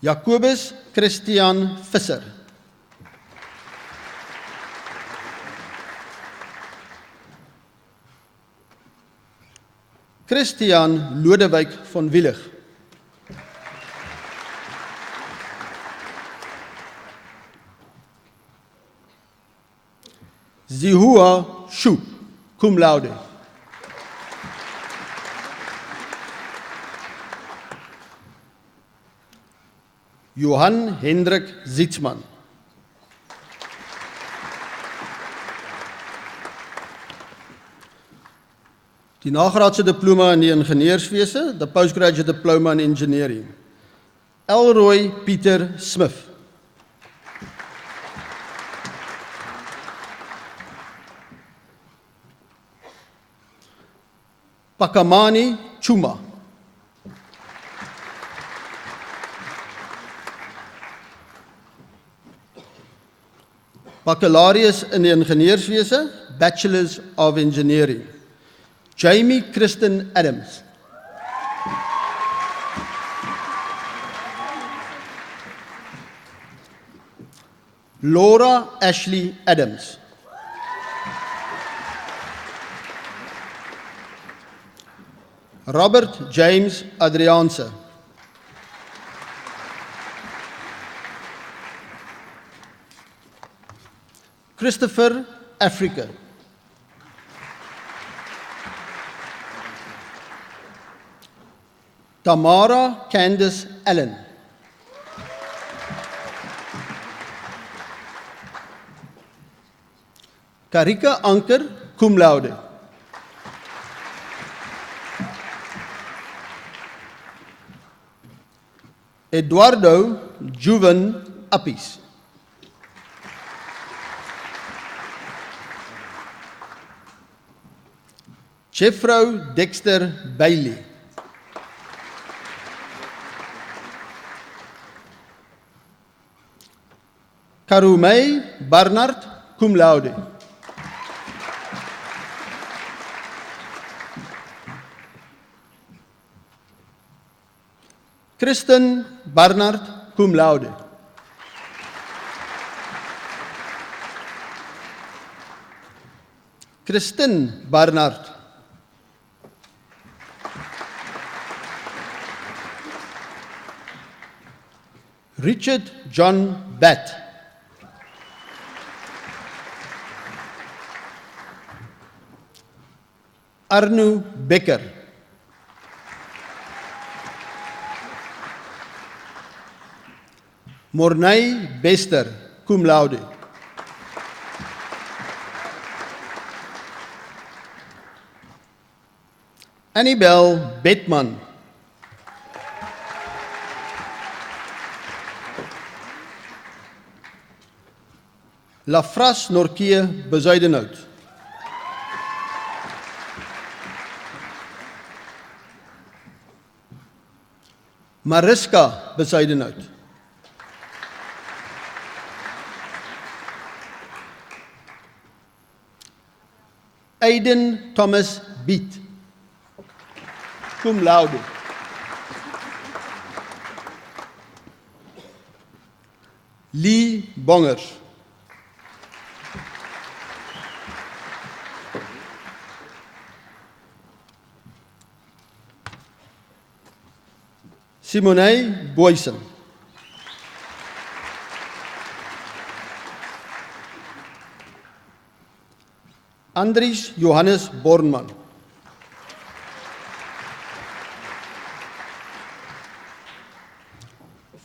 Jacobus Christian Visser. Christian Lodewijk van Wielig. Zihua Shu, cum laude. Johan Hendrik Zietsman. Die nagraadse diploma in die ingenieurswese, the postgraduate diploma in engineering. Elroy Pieter Smith. Pakamani Chuma. Baccalaureus in die ingenieurswese, Bachelors of Engineering. Jamie Kristen Adams. Laura Ashley Adams. Robert James Adriaanse. Christopher Africa. Tamara Candice Allen. Karika Anker, cum laude. Eduardo Juven Appies. Jeffro Dexter Bailey. Karumei Barnard, cum laude. Kristen Barnard, cum laude. Kristen Barnard. Richard John Batt. Arno Becker. Mornay Bester, cum laude. Annabel Betman. Lafras Norkie Bezuidenhout. Mariska Bezuidenhout. Aiden Thomas Beat, cum laude. Lee Bongers. Simone Boysen. Andries Johannes Bornman.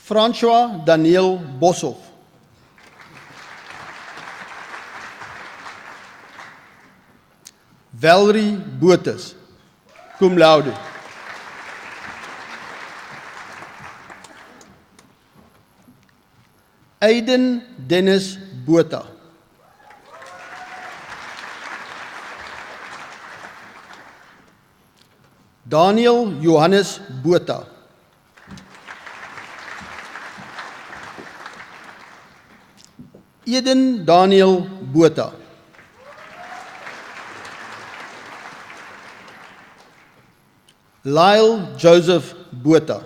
François Daniel Boshoff. Valerie Botes, cum laude. Aiden Dennis Botha. Daniel Johannes Botha. Eden Daniel Botha. Lyle Joseph Botha.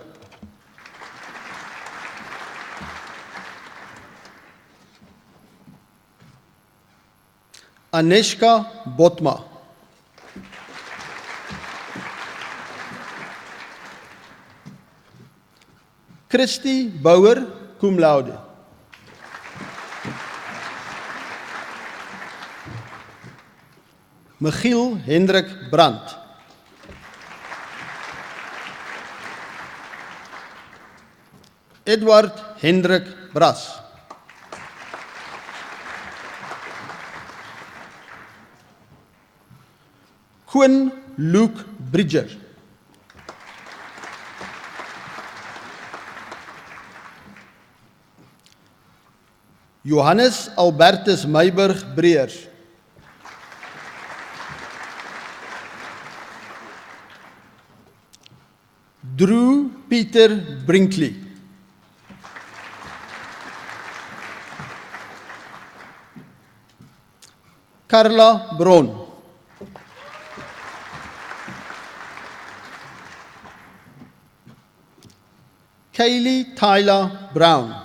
Aneshka Botma. Christy Bouwer, cum laude. Michiel Hendrik Brandt. Edward Hendrik Bras. Koen Luke Bridger. Johannes Albertus Meiburg Breers. Drew Peter Brinkley. Carla Bron. Kaylee Tyler Brown.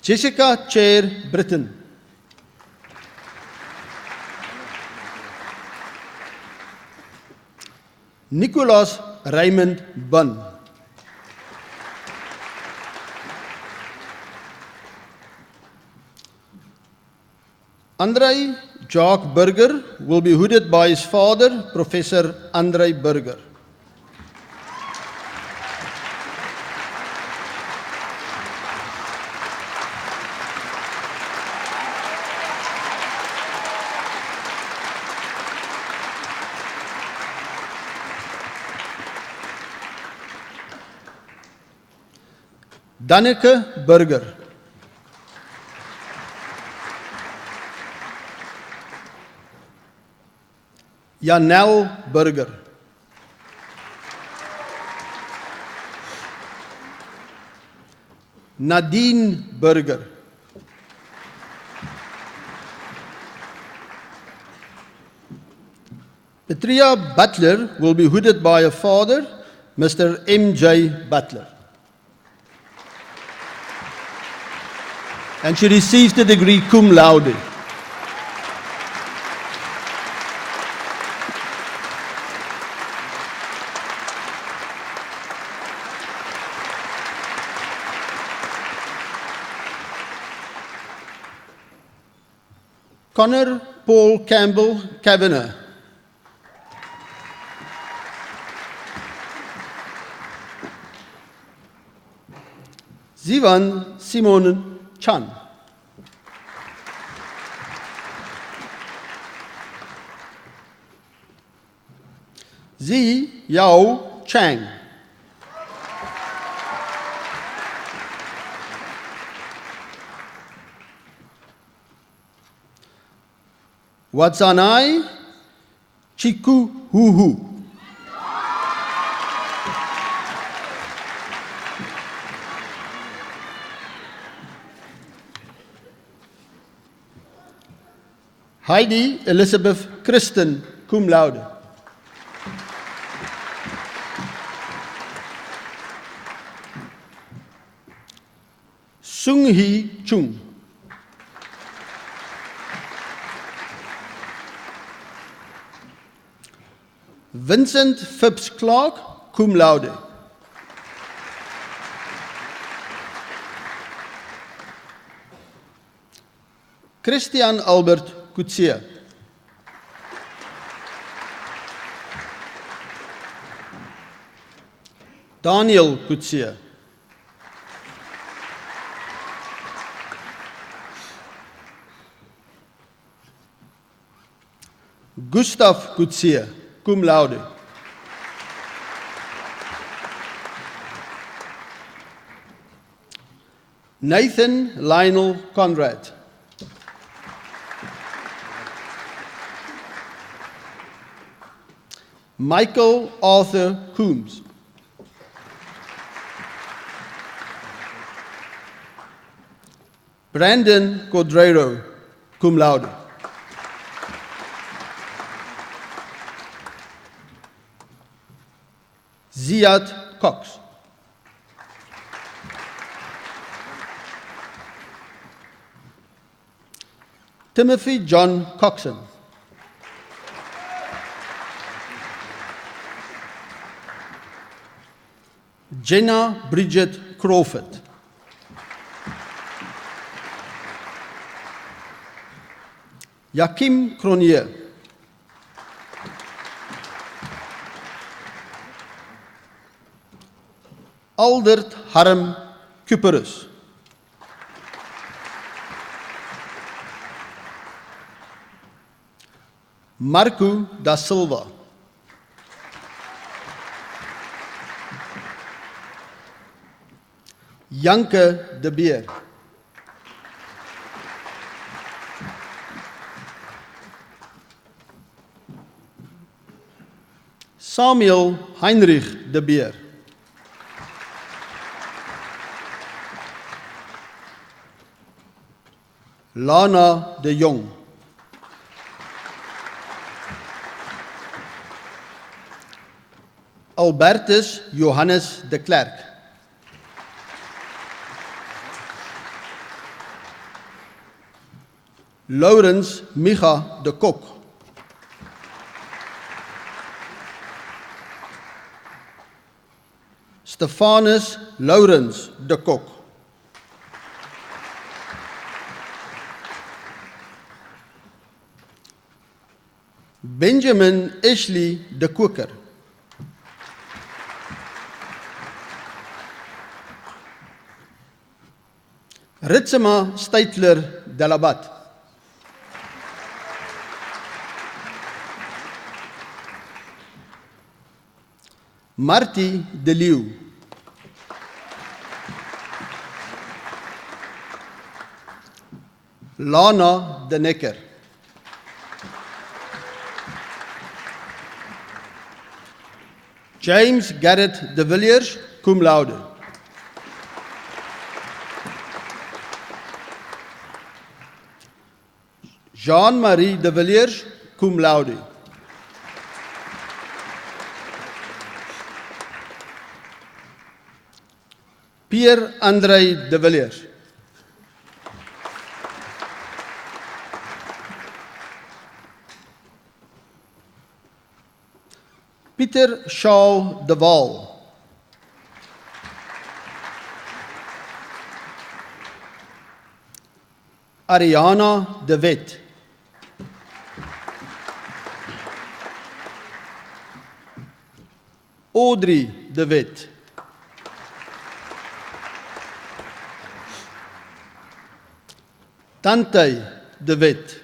Jessica Chair Britton. Nicholas Raymond Bunn. Andrei Jacques Burger will be hooded by his father, Professor Andrei Burger. Danneke Burger. Janelle Burger. Nadine Burger. Petria Butler will be hooded by her father, Mr. M.J. Butler. And she received the degree cum laude. Connor Paul Campbell Kavanagh. Zivan Simon Chan. Zi Yao Chang. Watsanai Chiku Huhu. Heidi Elizabeth Kristen, cum laude. Sung Hee Chung. Vincent Phipps Clark, cum laude. Christian Albert Kutsia. Daniel Kutsia. Gustav Kutsia, cum laude. Nathan Lionel Conrad. Michael Arthur Coombs. Brandon Cordero, cum laude. Ziad Cox. Timothy John Coxon. Jenna Bridget Crawford. Jakim Cronier. Aldert Harm Kuperus. Marco da Silva. Janke de Beer. Samuel Heinrich de Beer. Lana de Jong. Albertus Johannes de Klerk. Laurens Micha de Kok. Stefanus Laurens de Kok. Benjamin Ashley de Koker. Ritsema Steitler de Labat. Marty de Leeuw. Lana de Necker. James Garrett de Villiers, cum laude. Jean-Marie de Villiers, cum laude. Pierre-André de Villiers. Pieter Charles de Waal. Ariana de Wet. Audrey de Wet. Tantei de Wet.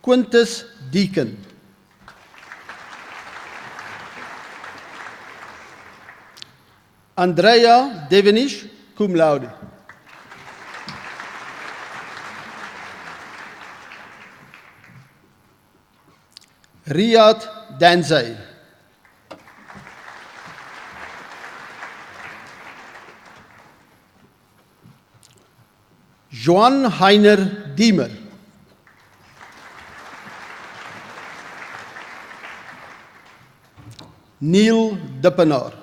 Quintus Deacon. Andrea Devenish, cum laude. Riyad Danzai. Joan Heiner Diemer. Neil Dippenaar.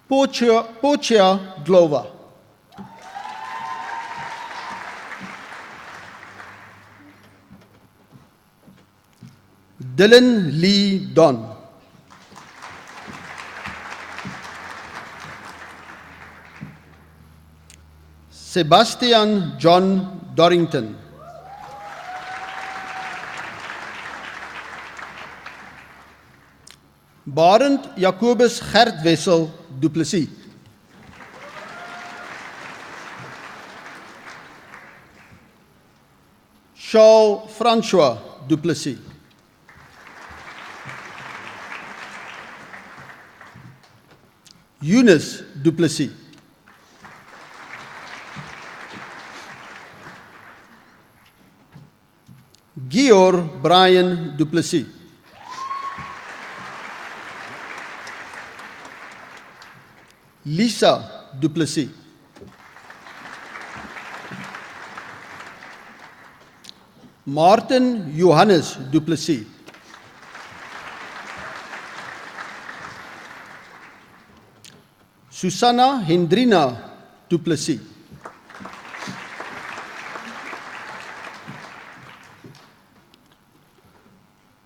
Pochia Glova. Dylan Lee Don. Sebastian John Dorrington. Barend Jacobus Gert Wessel du Plessis. Charles François du Plessis. Eunice du Plessis. Georg Brian du Plessis. Lisa du Plessis. Martin Johannes du Plessis. Susanna Hendrina du Plessis.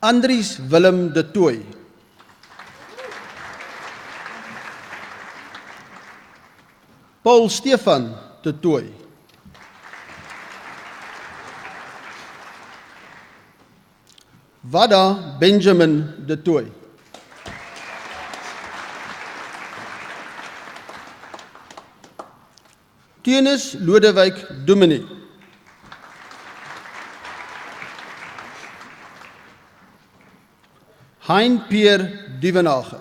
Andries Willem de Tooy. Paul Stefan de Tooy. Wada Benjamin de Tooy. Teunus Lodewyk Dominee. Hein Pierre Dievenage.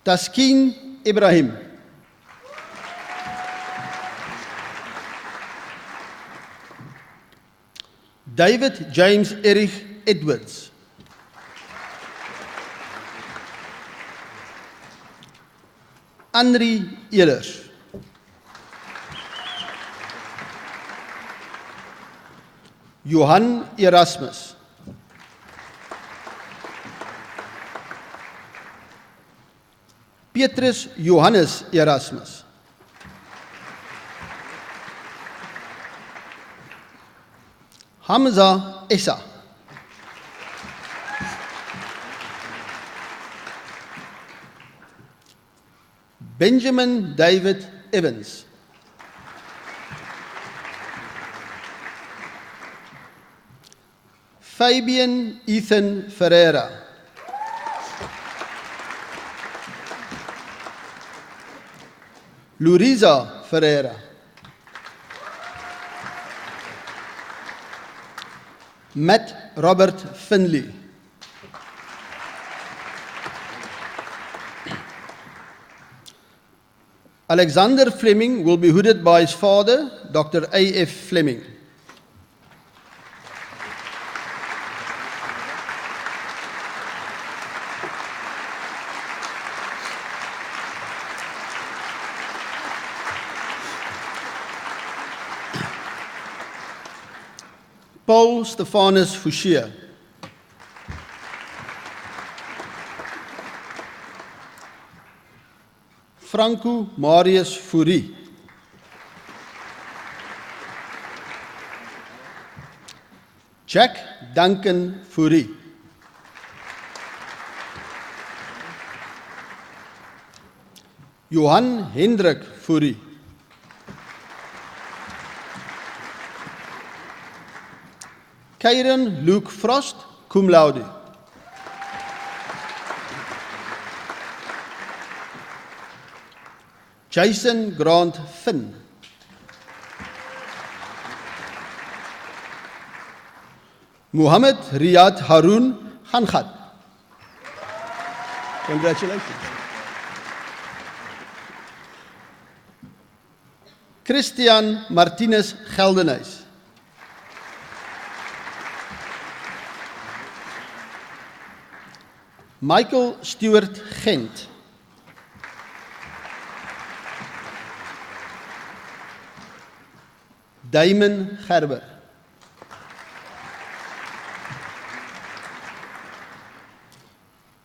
Taskeen Ibrahim. David James Erich Edwards. Henry Ehlers. Johan Erasmus. Petrus Johannes Erasmus. Hamza Essa. Benjamin David Evans. Fabian Ethan Ferreira. Luriza Ferreira. Matt Robert Finley. Alexander Fleming will be hooded by his father, Dr. A.F. Fleming. Paul Stephanus Fouchier. Franco Marius Fourie. Jack Duncan Fourie. Johan Hendrik Fourie. Kyron Luke Frost, cum laude. Jason Grant Finn. Muhammad Riyad Haroon Khankhat. Congratulations. Christian Martinez Geldenhuis. Michael Stewart Gent. Damon Gerber.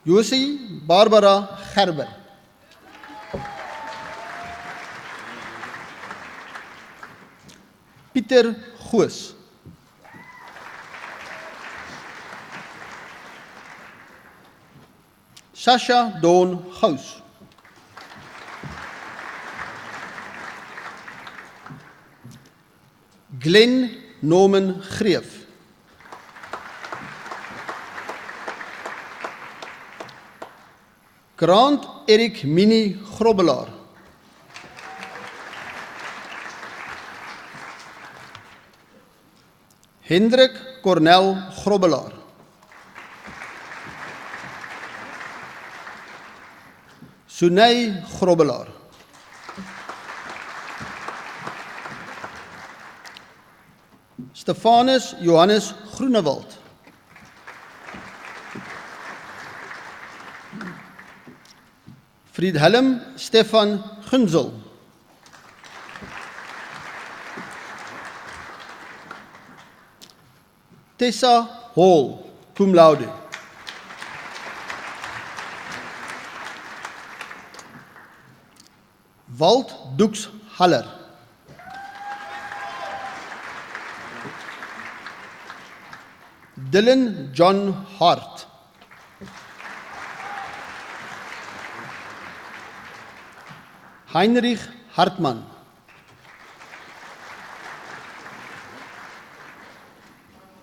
Josie Barbara Gerber. Pieter Goos. Sasha Dawn Gous. Glenn Norman Greef. Grant Eric Mini Grobbelaar. Hendrik Cornel Grobbelaar. Sunay Grobbelaar. Stefanus Johannes Groenewald. Friedhelm Stefan Gunzel. Tessa Hall, cum laude. Walt Dux Haller. Dylan John Hart. Heinrich Hartmann.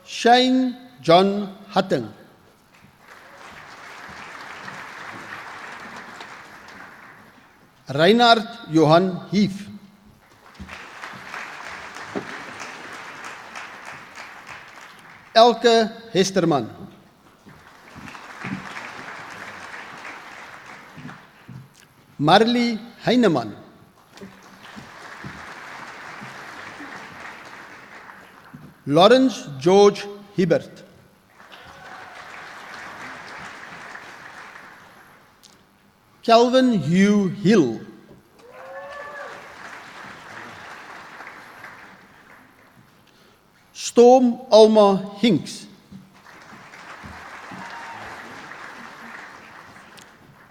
Shane John Hutton. Reinhard Johan Hief. Elke Hesterman. Marley Heineman. Lawrence George Hibbert. Calvin Hugh Hill. Storm Alma Hinks.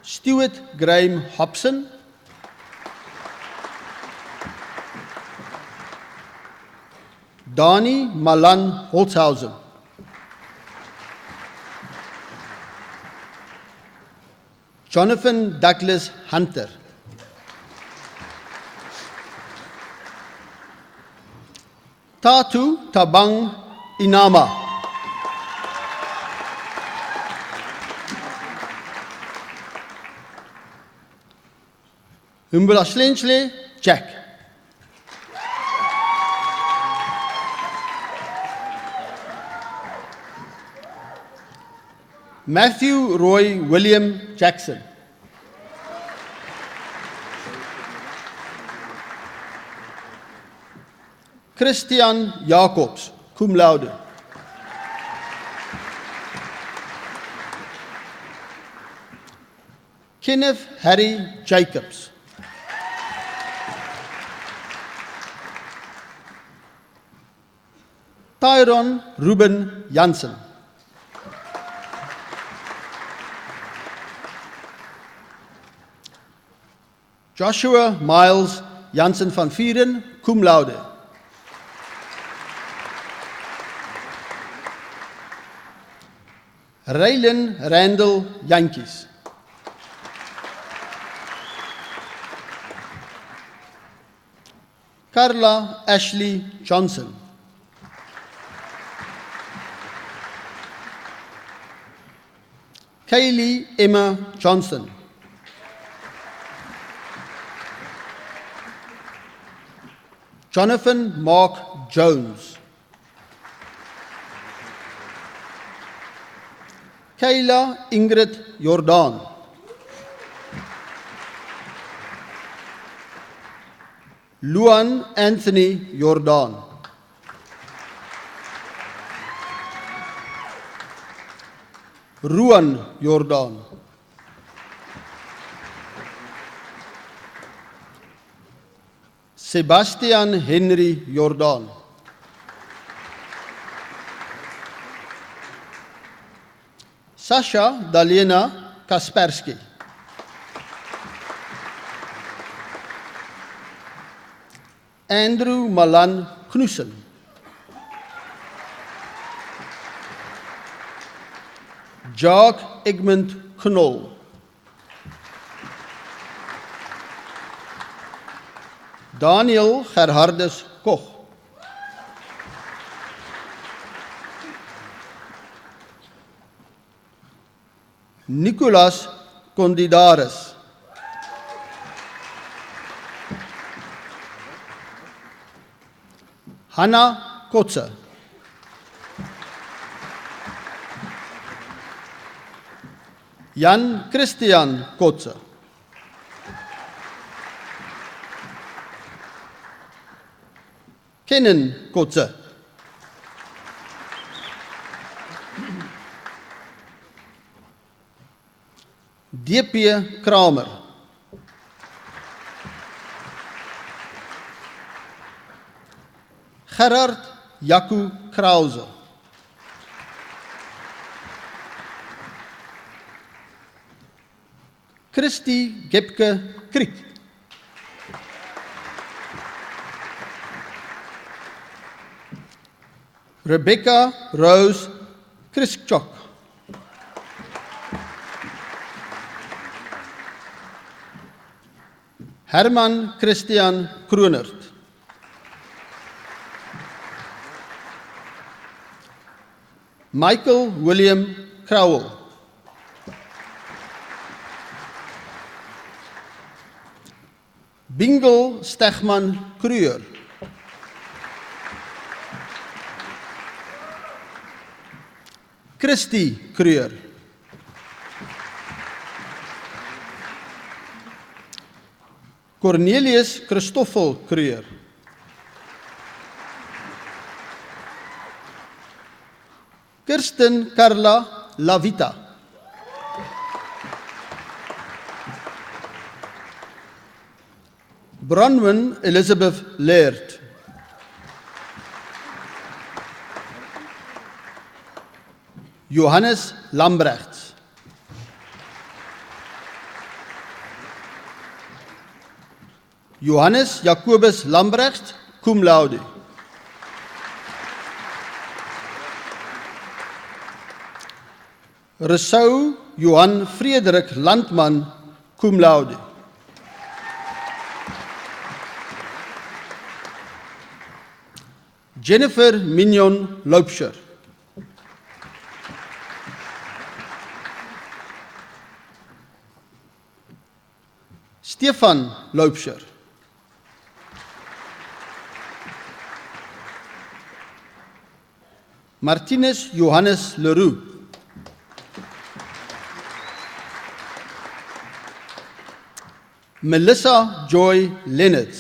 Stuart Graham Hobson. Dani Malan Holzhausen. Jonathan Douglas Hunter. Tatu Tabang Inama. Humbula Slensley Jack. Matthew Roy William Jackson. Christian Jacobs, cum laude. Kenneth Harry Jacobs. Tyron Ruben Jansen. Joshua Miles Jansen van Vieren, cum laude. Raylan Randall Yankees. Carla Ashley Johnson. Kaylee Emma Johnson. Jonathan Mark Jones. Kayla Ingrid Jordan. Luan Anthony Jordan. Ruan Jordan. Sebastian Henry Jordan. Sasha Dalena Kaspersky. Andrew Malan Knudsen. Jacques Egmond Knoll. Daniel Gerhardus Koch. Nicolas Condidaris. Hanna Kotze. Jan Christian Kotze. Kennen Kotze. D.P. Kramer. Gerard Jaco Krause. Christy Gepke Kriek. Rebecca Rose Krischok. Herman Christian Kroonert. Michael William Crowell. Bingle Stegman Kruger. Christy Kruger. Cornelius Christoffel Kruger. Kirsten Carla Lavita. Bronwyn Elizabeth Laird. Johannes Lambrecht. Johannes Jacobus Lambrecht, cum laude. Rousseau Johan Frederik Landman, cum laude. Jennifer Mignon Loubser. Stefan Loubser. Martinez Johannes Leroux. Melissa Joy Leonard.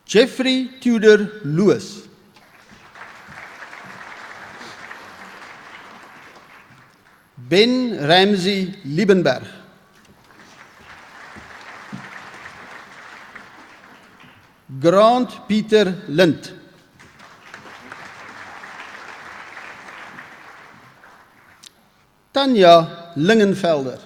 Jeffrey Tudor Lewis. Ben Ramsey Liebenberg. Grant Peter Lind. Tanya Lingenvelder.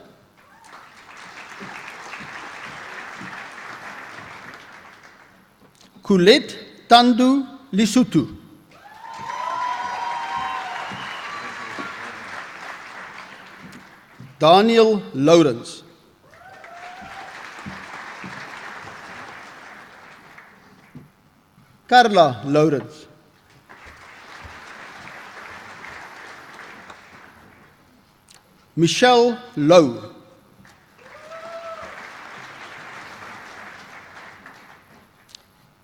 Colette Tandu Lesotho. Daniel Lawrence. Carla Lawrence. Michelle Lowe.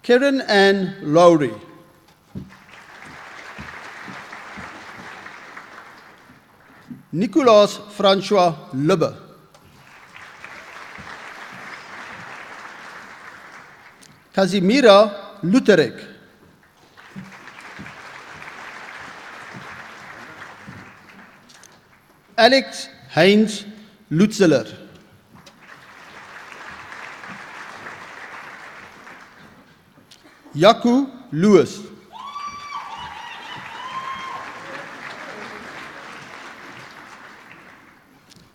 Karen Ann Lowry. Nicolas François Lubbe. Casimira Luterek. Alex Heinz Lutzeler. Jaco Lewis.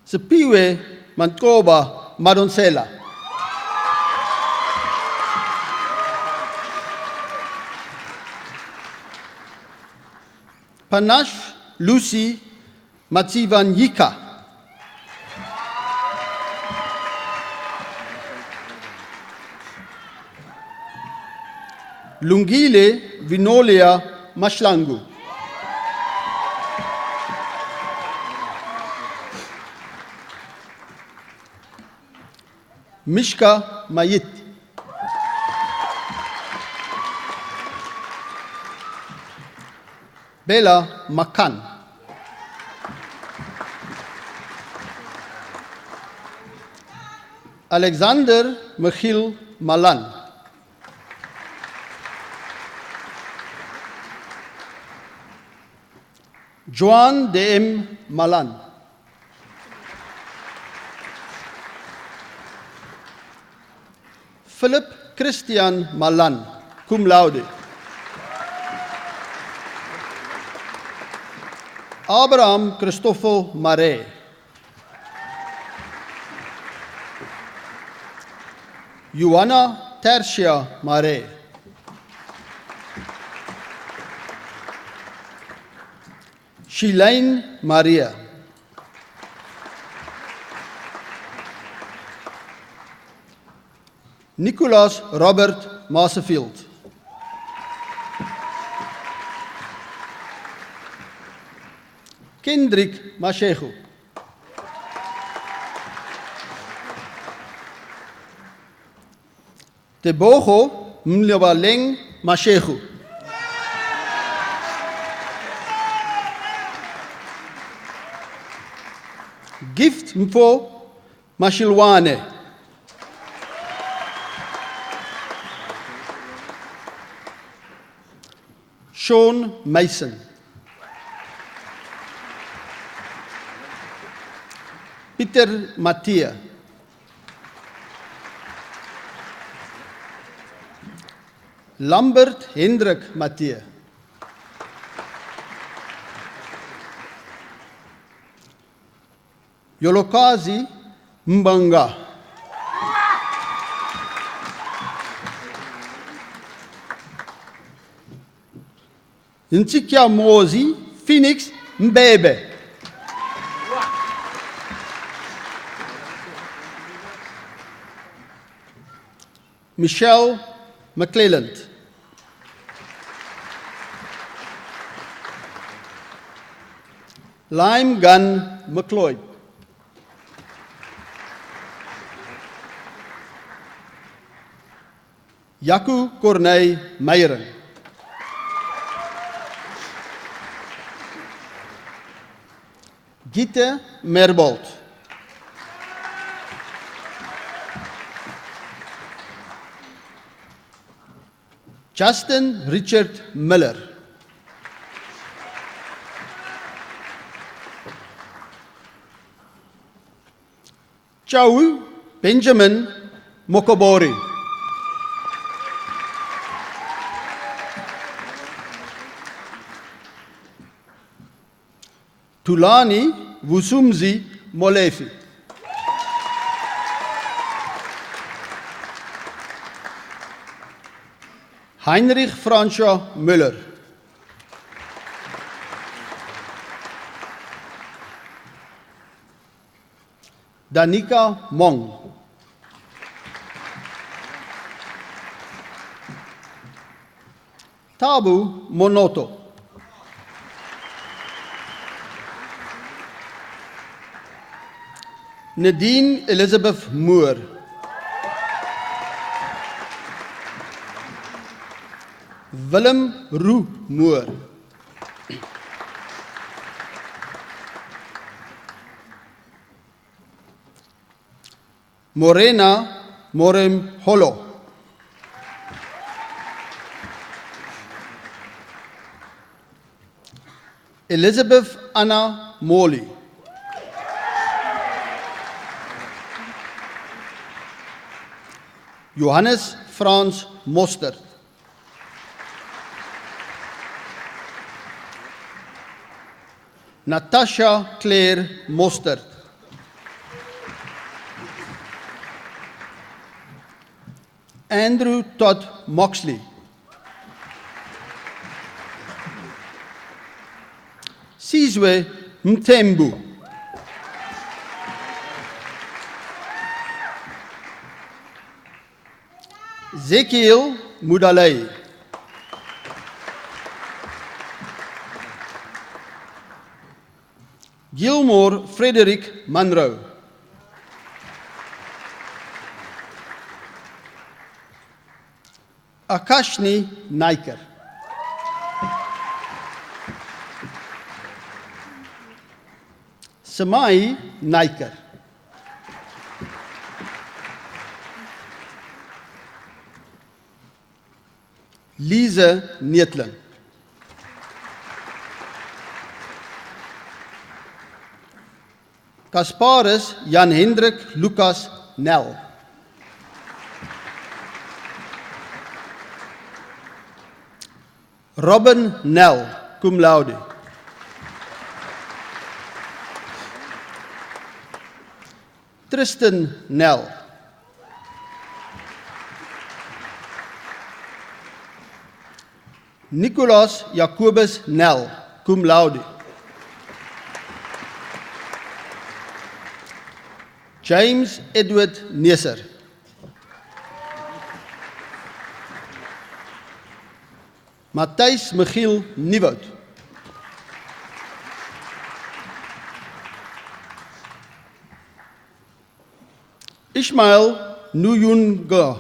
Sipiwe Mankoba Madonsela. Panache Lucy Matsivanyika. Lungile Vinolia Mashlangu. Mishka Mayit. Bella Makan. Alexander Michiel Malan. Joan D.M. Malan. Philip Christian Malan, cum laude. Abraham Christoffel Marais. Johanna Tertia Marais. Shilaine Maria. Nicolas Robert Masefield. Kendrick Mashego. Tebogo Mlwabaleng Mashego. Gift Mpo Mashilwane. Sean Mason. Peter Mattia. Lambert Hendrik Mattia. Yolokazi Mbanga. Ntsikia Mozi Phoenix Mbebe. Michelle McClelland. Lime Gun McLeod. Jaco Corneille Meyeren. Gitte Merbold. Justin Richard Miller. Chau Benjamin Mokobori. Tulani Vusumzi Molefi. Heinrich François Müller. Danica Mong. Tabu Monoto. Nadine Elizabeth Moore. Willem Roux Moore. Morena Morem Holo. Elizabeth Anna Morley. Johannes Frans Mostert. Natasha Claire Mostert. Andrew Todd Moxley. Sizwe Mtembu. Zekiel Mudalei. Gilmore Frederick Munro. Akashni Naiker. Samai Naiker. Lise Neetlen. Kasparis Jan Hendrik Lucas Nel. Robin Nel, cum laude. Tristan Nel. Nicolaas Jacobus Nel, cum laude. James Edward Neser. Matthijs Michiel Nieuwoud. Ismail Nuyunga.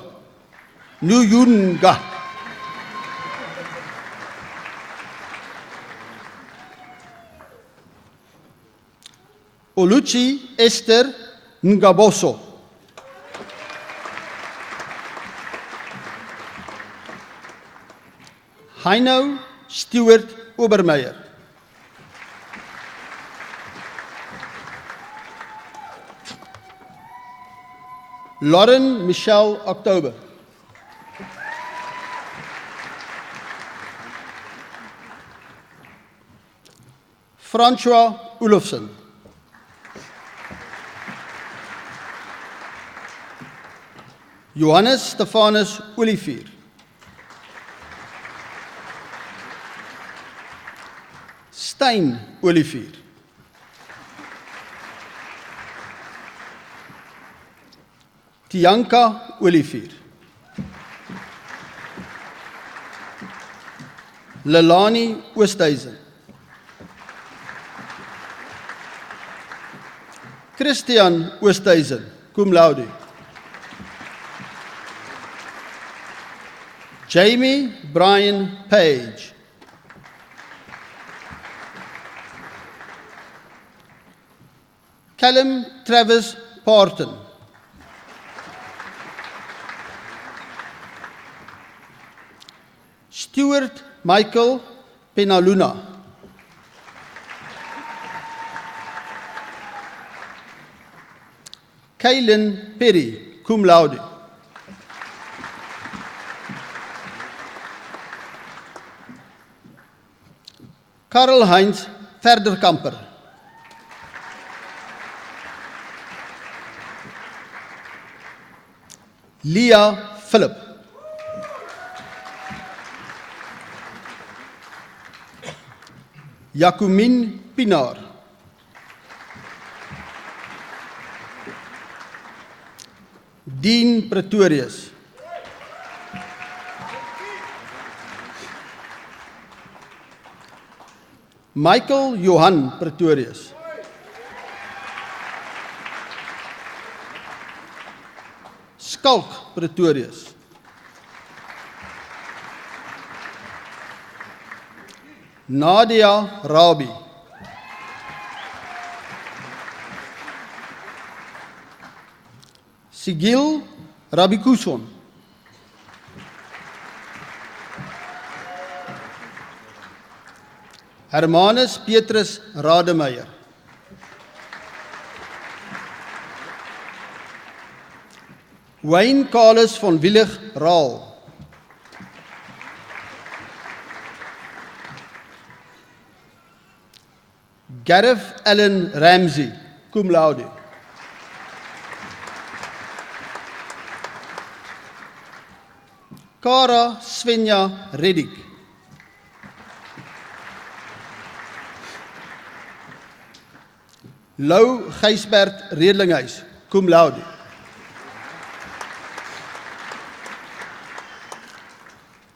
Nuyunga. Oluchi Esther Ngaboso. Heino Stuart Obermeyer. Lauren Michelle October. Francois Olofsen. Johannes Stefanus Olivier. Stein Olivier. Tianka Olivier. Lelani Oosthuizen. Christian Oosthuizen, cum laude. Jamie Brian Page. Callum Travis Parton. Stuart Michael Penaluna. Kaylin Perry, cum laude. Karl Heinz Verderkamper. Leah Philip. Jacomin Pinaar. Dean Pretorius. Michael Johan Pretorius. Skalk Pretorius. Nadia Rabi. Sigil Rabikuson. Hermanus Petrus Rademeyer. Wayne Carlos van Willig Raal. Gareth Allen Ramsey, cum laude. Cara Svenja Reddick. Lou Gysbert Redlinghuis, cum laude.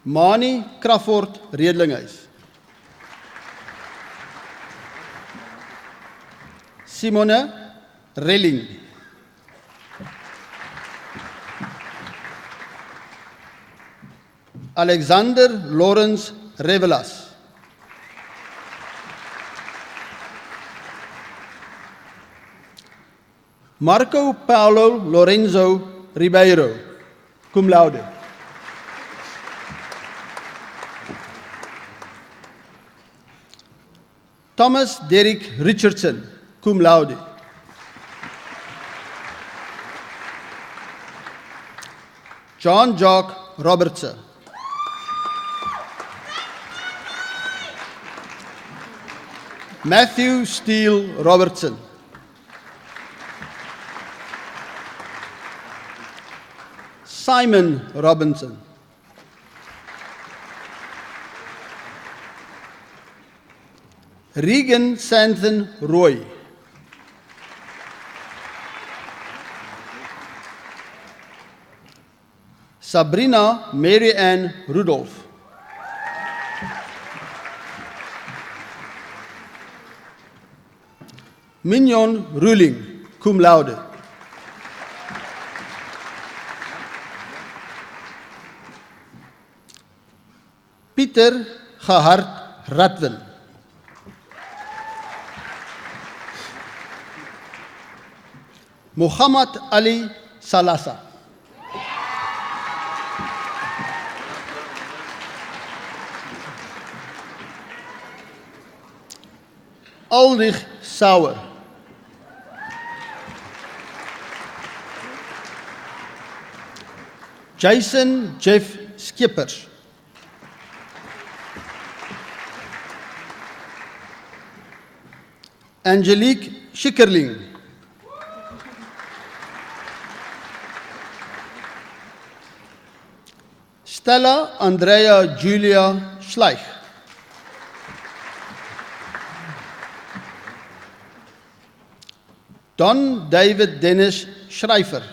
Mani Crawford Redlinghuis. Simone Relling. Alexander Lawrence Revelas. Marco Paulo Lorenzo Ribeiro, cum laude. Thomas Derek Richardson, cum laude. John Jock Robertson. Matthew Steele Robertson. Simon Robinson. Regan Santhan Roy. Sabrina Mary Ann Rudolph. Mignon Ruling, cum laude. Pieter Gehard Radwin. Muhammad Ali Salasa. Ulrich Sauer. Jason Jeff Skippers. Angelique Schikkerling. Stella Andrea Julia Schleich. Don David Dennis Schrijver.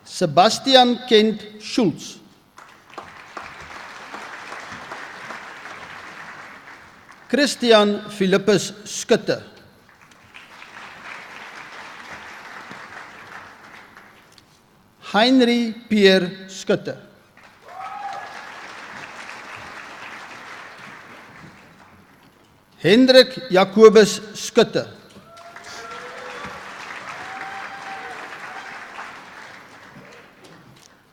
Sebastian Kent Schulz. Christian Philippus Skutte. Heinrich Pierre Skutte. Hendrik Jacobus Skutte.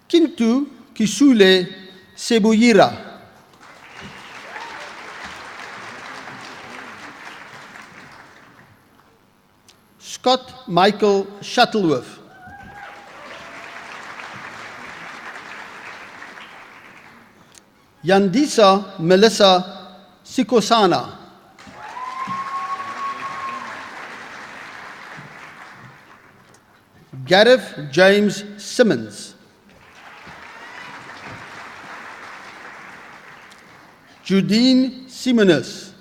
Kintu Kisule Sebuyira. Scott Michael Shuttleworth. Yandisa Melissa Sikosana. Gareth James Simmons. Judine Simonis.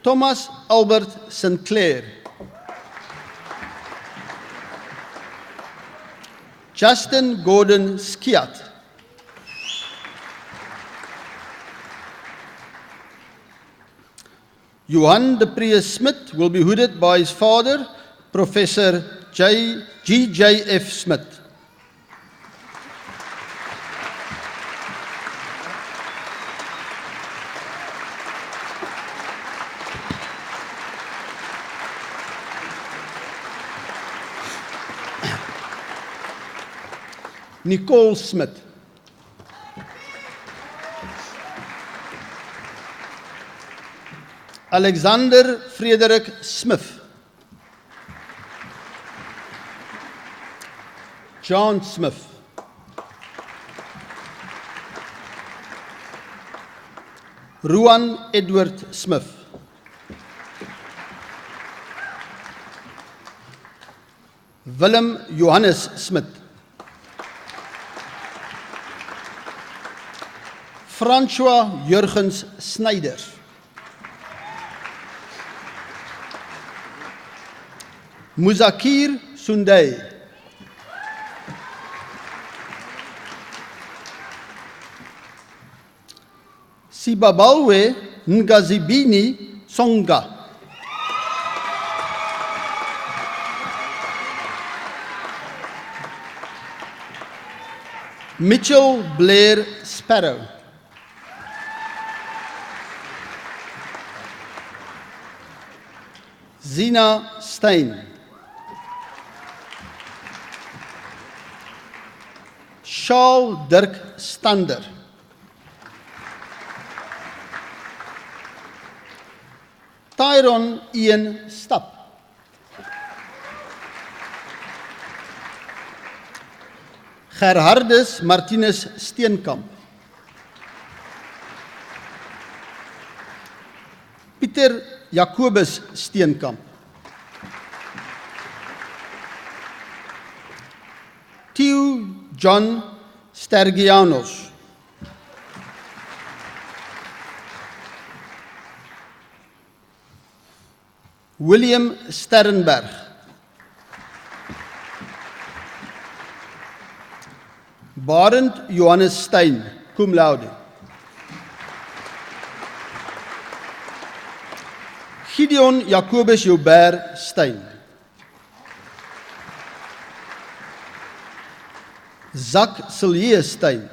Thomas Albert Sinclair. Justin Gordon Skiat. Johan de Preus Smit will be hooded by his father, Professor G.J.F. Smit. Nicole Smit. Alexander Frederick Smith. John Smith. Ruan Edward Smith. Willem Johannes Smit. François Jurgens Snyder. Muzakir Sundai. Sibabalwe Ngazibini Songa. Mitchell Blair Sparrow. Zina Stein. Charles Dirk Stander. Tyron Ian Stap. Gerhardus Martinus Steenkamp. Pieter Jacobus Steenkamp. Theo John Stergianos. William Sternberg. Barend Johannes Stein, cum laude. Gideon Jacobus Joubert Stein. Zak Siljeestein.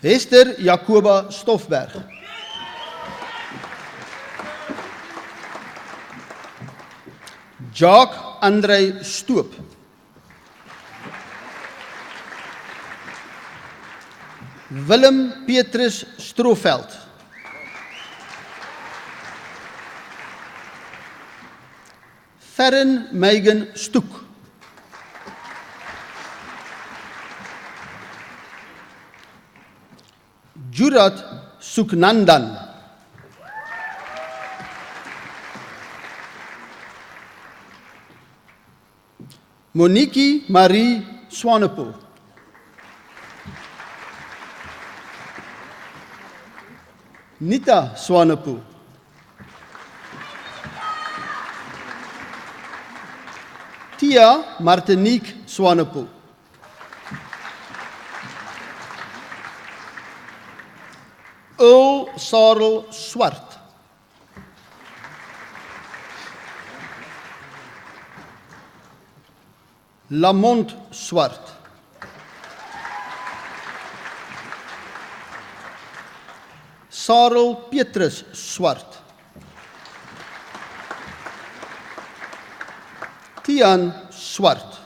Hester Jacoba Stoffberg. Jacques André Stoop. Willem Petrus Stroeveld. Ferren Megan Stoek. Jurat Suknandan. Monique Marie Swanepoel. Nita Swanepoel. Tia Martinique Swanepoel. Earl Sarel Swart. Lamont Swart. Sarel Petrus Swart. Tian Swart.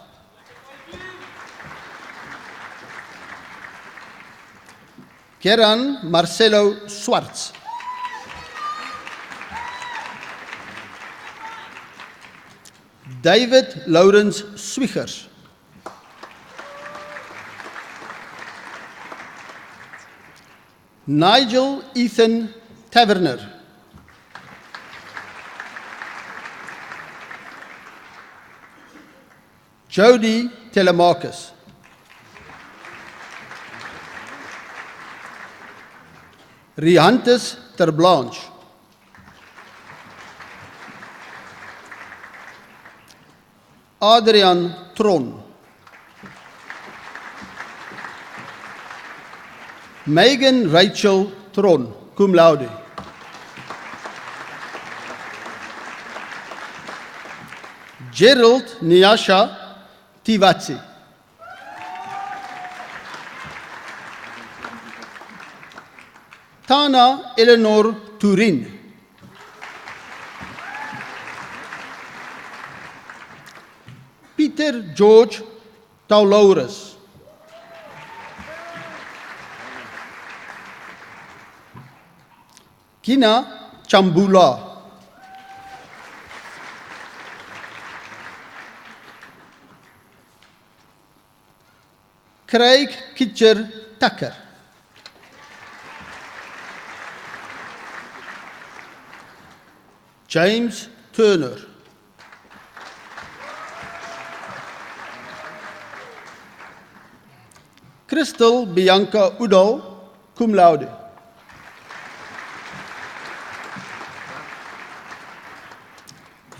Geran Marcelo Swarts. David Lawrence Swiggers. Nigel Ethan Taverner. Jody Telemarcus. Rihantes Terblanche. Adrian Tron. Megan Rachel Tron, cum laude. Gerald Nyasha Tivatsi. Tana Eleanor Turin. Peter George Taulauris. Kina Chambula. Craig Kitcher Tucker. James Turner. Crystal Bianca Udall, cum laude.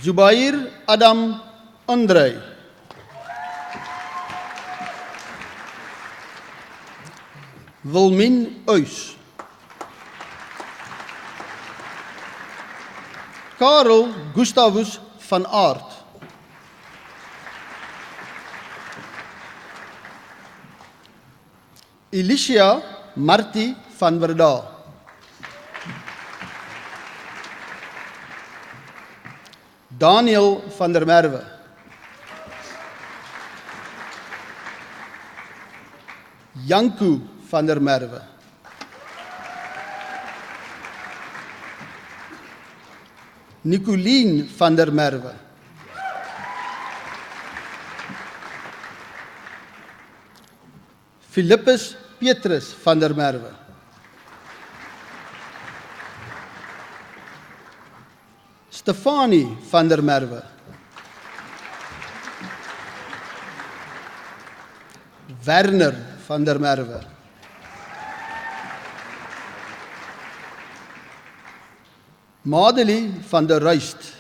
Zubair Adam Andre. Wilmien Uys. Karel Gustavus van Aert. Alicia Marti van Verdaal. Daniel van der Merwe. Janku van der Merwe. Nicolien van der Merwe. Philippus Petrus van der Merwe. Stefanie van der Merwe. Werner van der Merwe. Madelie van der Ruist.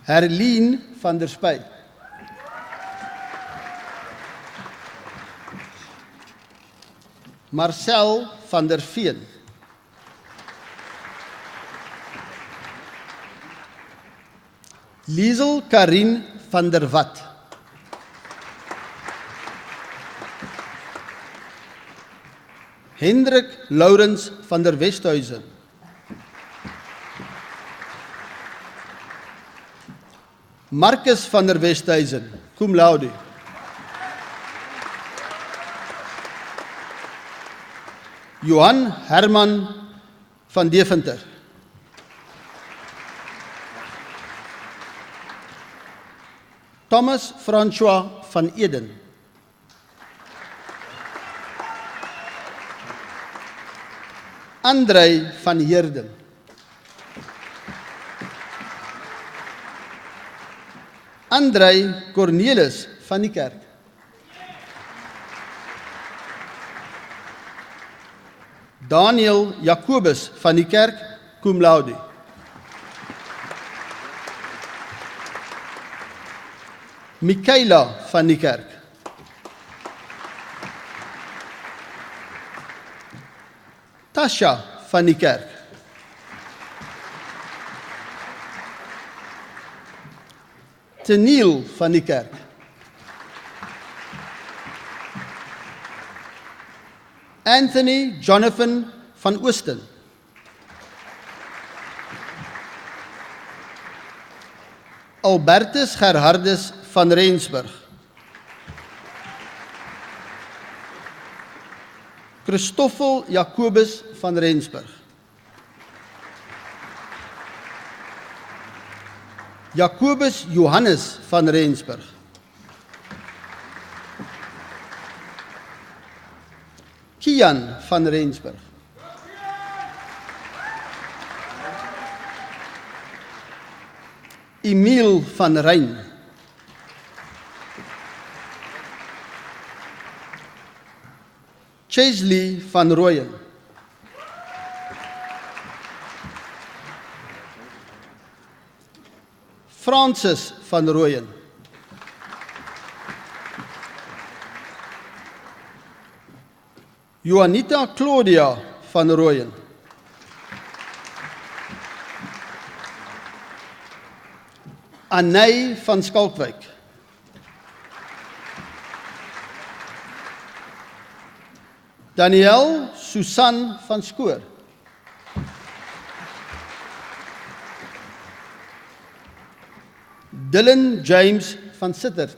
Herlien van der Spy. Marcel van der Veen. Liesel Karin van der Walt. Hendrik Laurens van der Westhuizen. Marcus van der Westhuizen, cum laude. Johan Herman van Deventer. Thomas François van Eden. André van Heerden. André Cornelis van die Kerk. Daniel Jacobus van die Kerk, cum laude. Michaela van die Kerk. Tasha van die Kerk. Teniel van die Kerk. Anthony Jonathan van Oosten. Albertus Gerhardus van Rensburg. Christoffel Jacobus van Rensburg. Jacobus Johannes van Rensburg. Kian van Rensburg. Emiel van Rijn. Chesley van Rooyen. Francis van Rooyen. Juanita Claudia van Rooyen. Anney van Skalkwyk. Daniel Susan van Skoor. Dylan James van Sittard.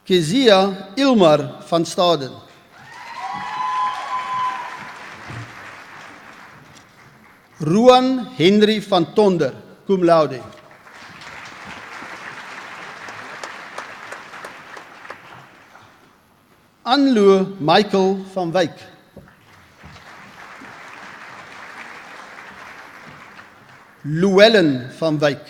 Kezia Ilmar van Staden. Ruan Henry van Tonder, cum laude. Anlo Michael van Wyk. Llewellyn van Wyk.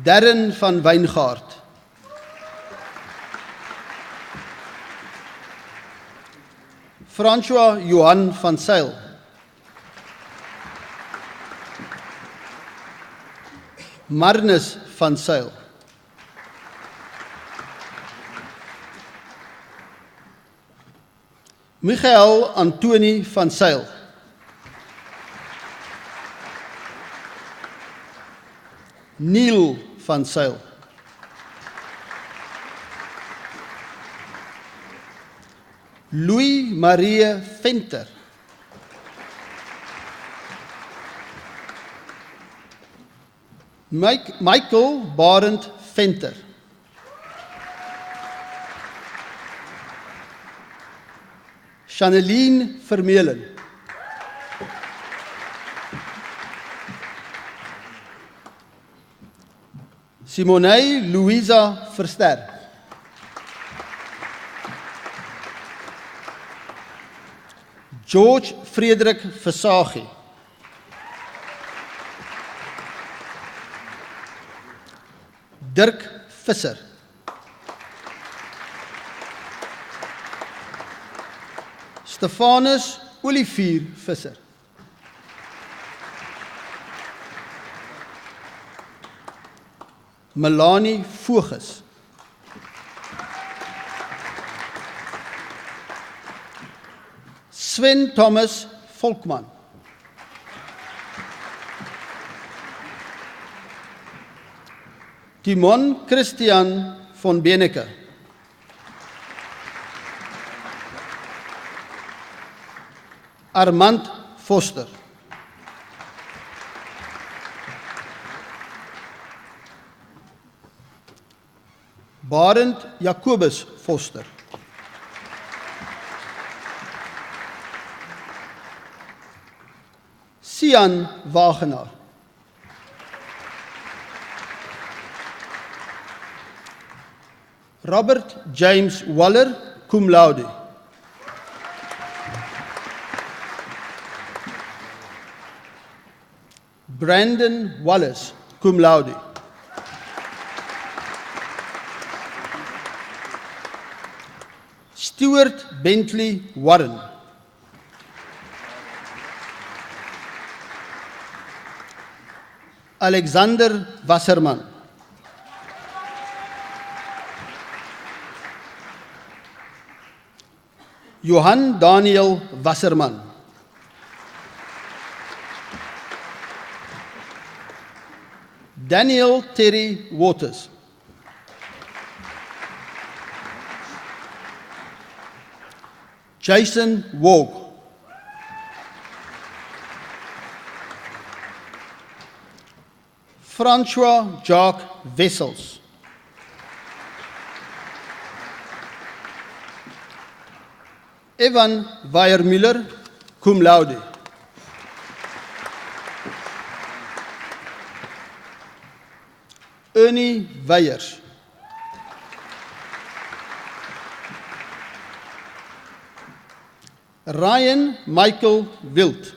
Darren van Wijngaard. François Johan van Sail. Marnus van Sail. Michael Antoni van Sail. Neil van Sail. Louis Marie Venter. Michael Barend Venter. Channeline Vermeulen. Simone Louisa Verster. George Frederik Versaghi. Dirk Visser. Stefanus Olivier Visser. Melanie Voges. Sven Thomas Volkman. Timon Christian von Beneke. Armand Foster. Barend Jacobus Foster. Sian Wagenaar. Robert James Waller, cum laude. Brandon Wallace, cum laude. Stuart Bentley Warren. Alexander Wasserman. Johan Daniel Wasserman. Daniel Terry Waters. Jason Wog. Francois Jacques Wessels. Evan Weiermüller, cum laude. Ernie Weyers. Ryan Michael Wild.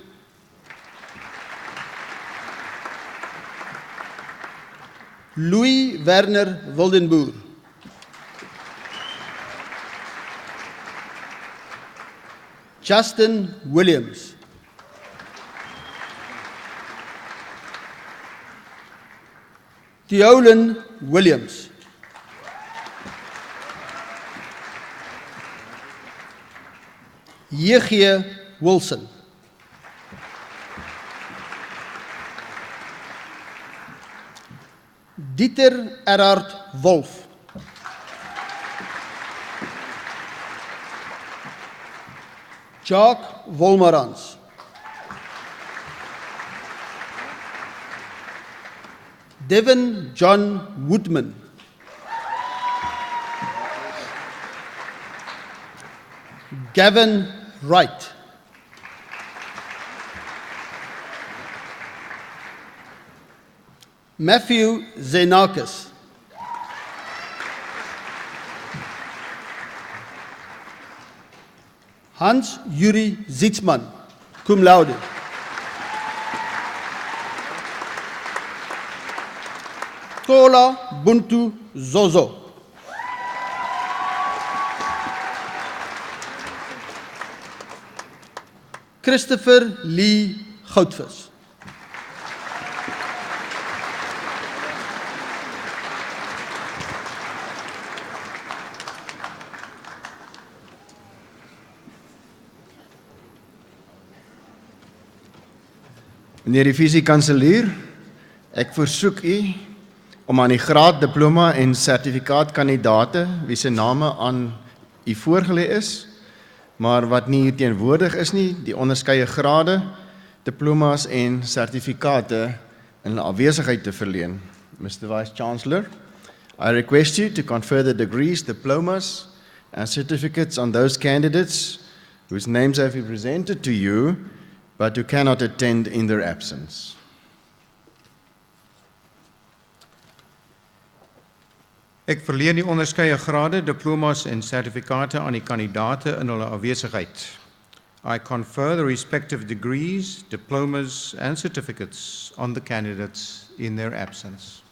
Louis Werner Wildenboer. Justin Williams. Theolin Williams. J.G. Wilson. Dieter Erhard Wolf. Jacques Wolmarans. Devin John Woodman. Gavin Wright. Matthew Zenakis. Hans Yuri Zitzman, cum laude. Tola Buntu Zozo. Christopher Lee Goudvis. Meneer die Visie-Kanselier, ek versoek u om aan die graad, diploma en sertifikaatkandidaate wie se name aan u voorgelê is, maar wat nie hier teenwoordig is nie, die onderskeie grade, diplomas en sertifikate in hulle afwesigheid te verleen. Mr. Vice Chancellor, I request you to confer the degrees, diplomas and certificates on those candidates whose names have been presented to you but who cannot attend in their absence. Ek verleen die onderskeie grade, diplomas en sertifikate aan die kandidaate in hulle afwesigheid. I confer the respective degrees, diplomas and certificates on the candidates in their absence.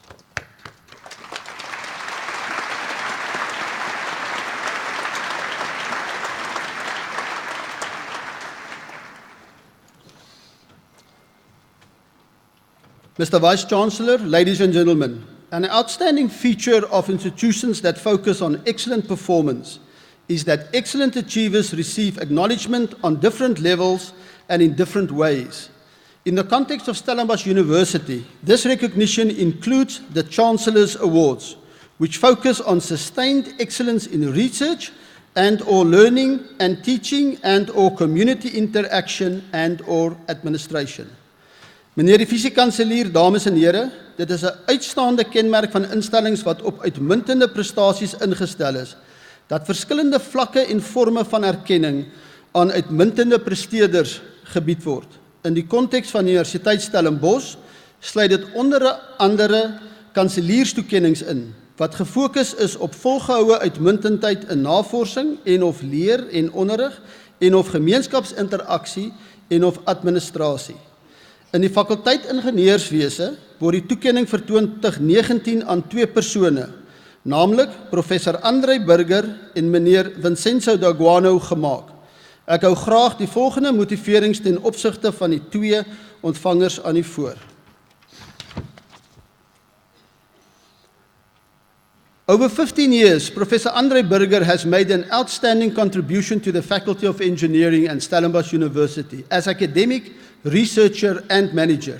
Mr. Vice-Chancellor, ladies and gentlemen, an outstanding feature of institutions that focus on excellent performance is that excellent achievers receive acknowledgement on different levels and in different ways. In the context of Stellenbosch University, this recognition includes the Chancellor's Awards, which focus on sustained excellence in research and/or learning and teaching and/or community interaction and/or administration. Meneer die Visie-Kanselier, dames en here, dit is 'n uitstaande kenmerk van instellings wat op uitmuntende prestasies ingestel is, dat verskillende vlakke en forme van erkenning aan uitmuntende presteerders gebied word. In die konteks van die Universiteit Stellenbosch sluit dit onder andere kanselierstoekennings in, wat gefokus is op volgehoue uitmuntendheid in navorsing en of leer en onderrig en of gemeenskapsinteraksie en of administrasie. In die fakulteit ingenieurswese word die toekenning vir 2019 aan 2 persone, naamlik professor André Burger en meneer Vincenzo Daguano gemaak. Ek hou graag die volgende motiverings ten opsigte van die 2 ontvangers aan u voor. Over 15 years, Professor André Burger has made an outstanding contribution to the Faculty of Engineering and Stellenbosch University as academic, researcher, and manager.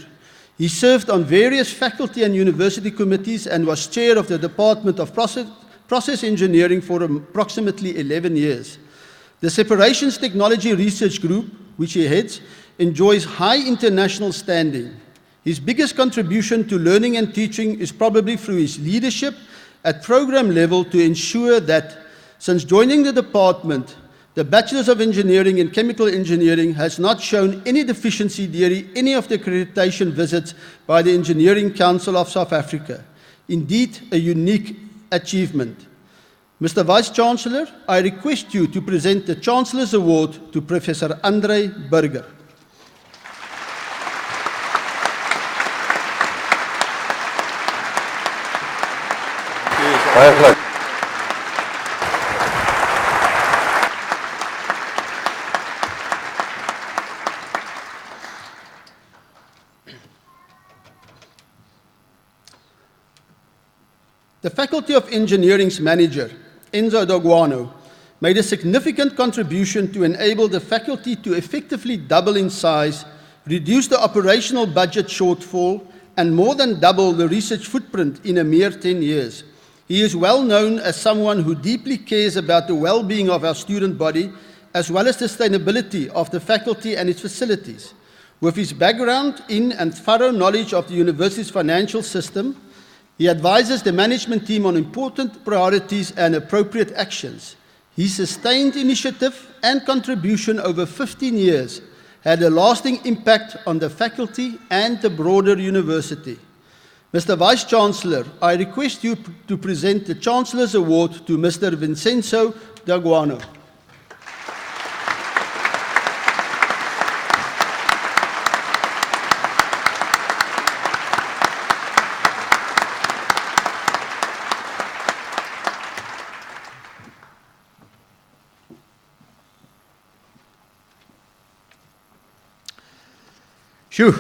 He served on various faculty and university committees and was chair of the Department of Process Engineering for approximately 11 years. The Separations Technology Research Group, which he heads, enjoys high international standing. His biggest contribution to learning and teaching is probably through his leadership at program level to ensure that, since joining the department, the Bachelor of Engineering in Chemical Engineering has not shown any deficiency during any of the accreditation visits by the Engineering Council of South Africa. Indeed, a unique achievement. Mr. Vice-Chancellor, I request you to present the Chancellor's Award to Professor André Burger. The Faculty of Engineering's manager, Enzo Daguano, made a significant contribution to enable the faculty to effectively double in size, reduce the operational budget shortfall, and more than double the research footprint in a mere 10 years. He is well known as someone who deeply cares about the well-being of our student body, as well as the sustainability of the faculty and its facilities. With his background in and thorough knowledge of the university's financial system, he advises the management team on important priorities and appropriate actions. His sustained initiative and contribution over 15 years had a lasting impact on the faculty and the broader university. Mr. Vice-Chancellor, I request you to present the Chancellor's Award to Mr. Vincenzo Daguano. Sjoe.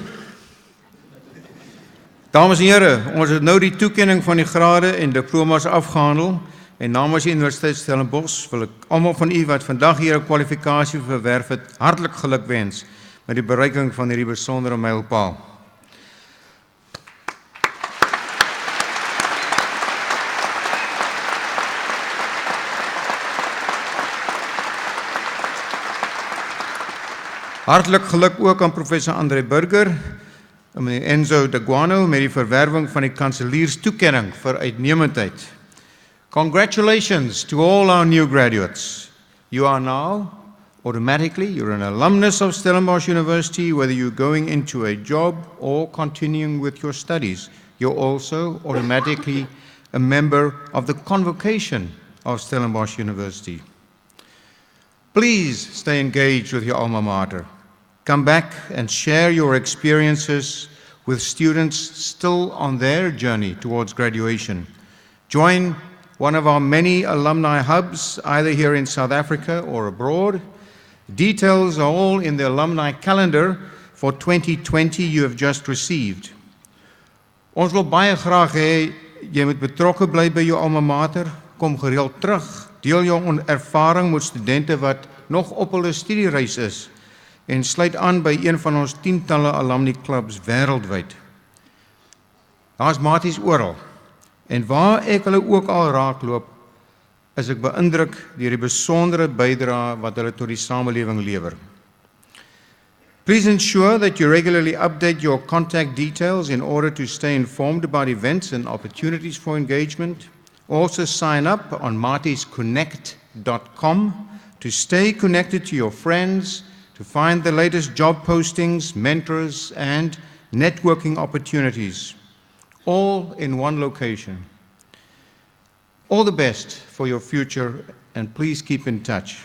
Dames en here, ons het nou die toekenning van die grade en diplomas afgehandel en namens die Universiteit Stellenbosch wil ek almal van u wat vandag hier 'n kwalifikasie verwerf het, hartlik gelukwens met die bereiking van hierdie besondere mylpaal. Hartlik geluk ook aan professor André Burger en meneer Enzo Daguano met die verwerwing van die kanselierstoekenning vir uitnemendheid. Congratulations to all our new graduates. You are now automatically, you're an alumnus of Stellenbosch University, whether you're going into a job or continuing with your studies. You're also automatically a member of the convocation of Stellenbosch University. Please stay engaged with your alma mater. Come back and share your experiences with students still on their journey towards graduation. Join one of our many alumni hubs, either here in South Africa or abroad. Details are all in the alumni calendar for 2020 you have just received. Ons wil baie graag hê jy moet betrokke bly by jou alma mater, kom gereeld terug, Deel jou ervaring met studente wat nog op hulle studiereis is en sluit aan by een van ons tientalle alumni clubs wêreldwyd. Daar's maties oral en waar ek hulle ook al raakloop, is ek beïndruk deur die besondere bydrae wat hulle tot die samelewing lewer. Please ensure that you regularly update your contact details in order to stay informed about events and opportunities for engagement. Also sign up on martisconnect.com to stay connected to your friends, to find the latest job postings, mentors, and networking opportunities, all in one location. All the best for your future, and please keep in touch.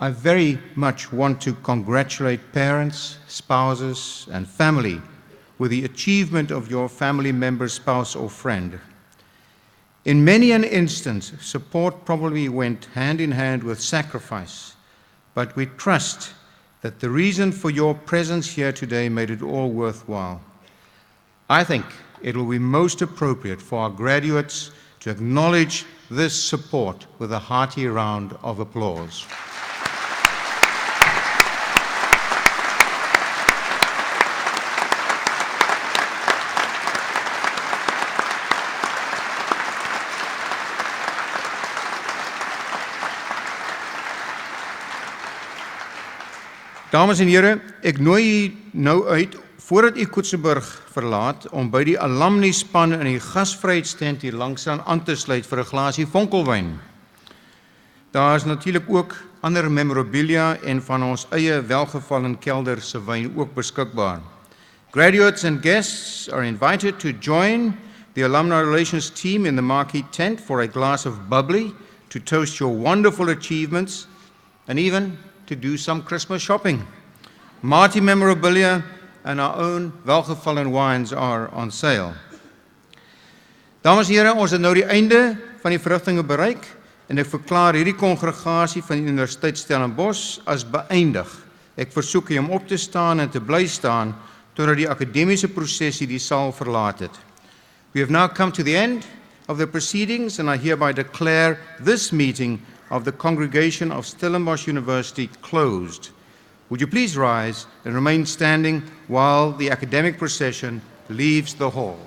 I very much want to congratulate parents, spouses, and family with the achievement of your family member, spouse, or friend. In many an instance, support probably went hand in hand with sacrifice, but we trust that the reason for your presence here today made it all worthwhile. I think it will be most appropriate for our graduates to acknowledge this support with a hearty round of applause. Dames en heren, ek nooi u nou uit, voordat u Koetsenburg verlaat, om by die alumni span in die gasvryheidstent hier langsaan aan te sluit vir 'n glasie vonkelwyn. Daar is natuurlik ook ander memorabilia en van ons eie welgevallen kelder se wyn ook beskikbaar. Graduates and guests are invited to join the Alumni Relations team in the marquee tent for a glass of bubbly to toast your wonderful achievements and even to do some Christmas shopping. Marty memorabilia and our own welgevallen wines are on sale. Dames en heren, ons het nou die einde van die verrigtinge bereik en ek verklaar hierdie kongregasie van die Universiteit Stellenbosch as beëindig. Ek versoek u om op te staan en te bly staan totdat die akademiese prosesie die saal verlaat het. We have now come to the end of the proceedings and I hereby declare this meeting of the congregation of Stellenbosch University closed. Would you please rise and remain standing while the academic procession leaves the hall?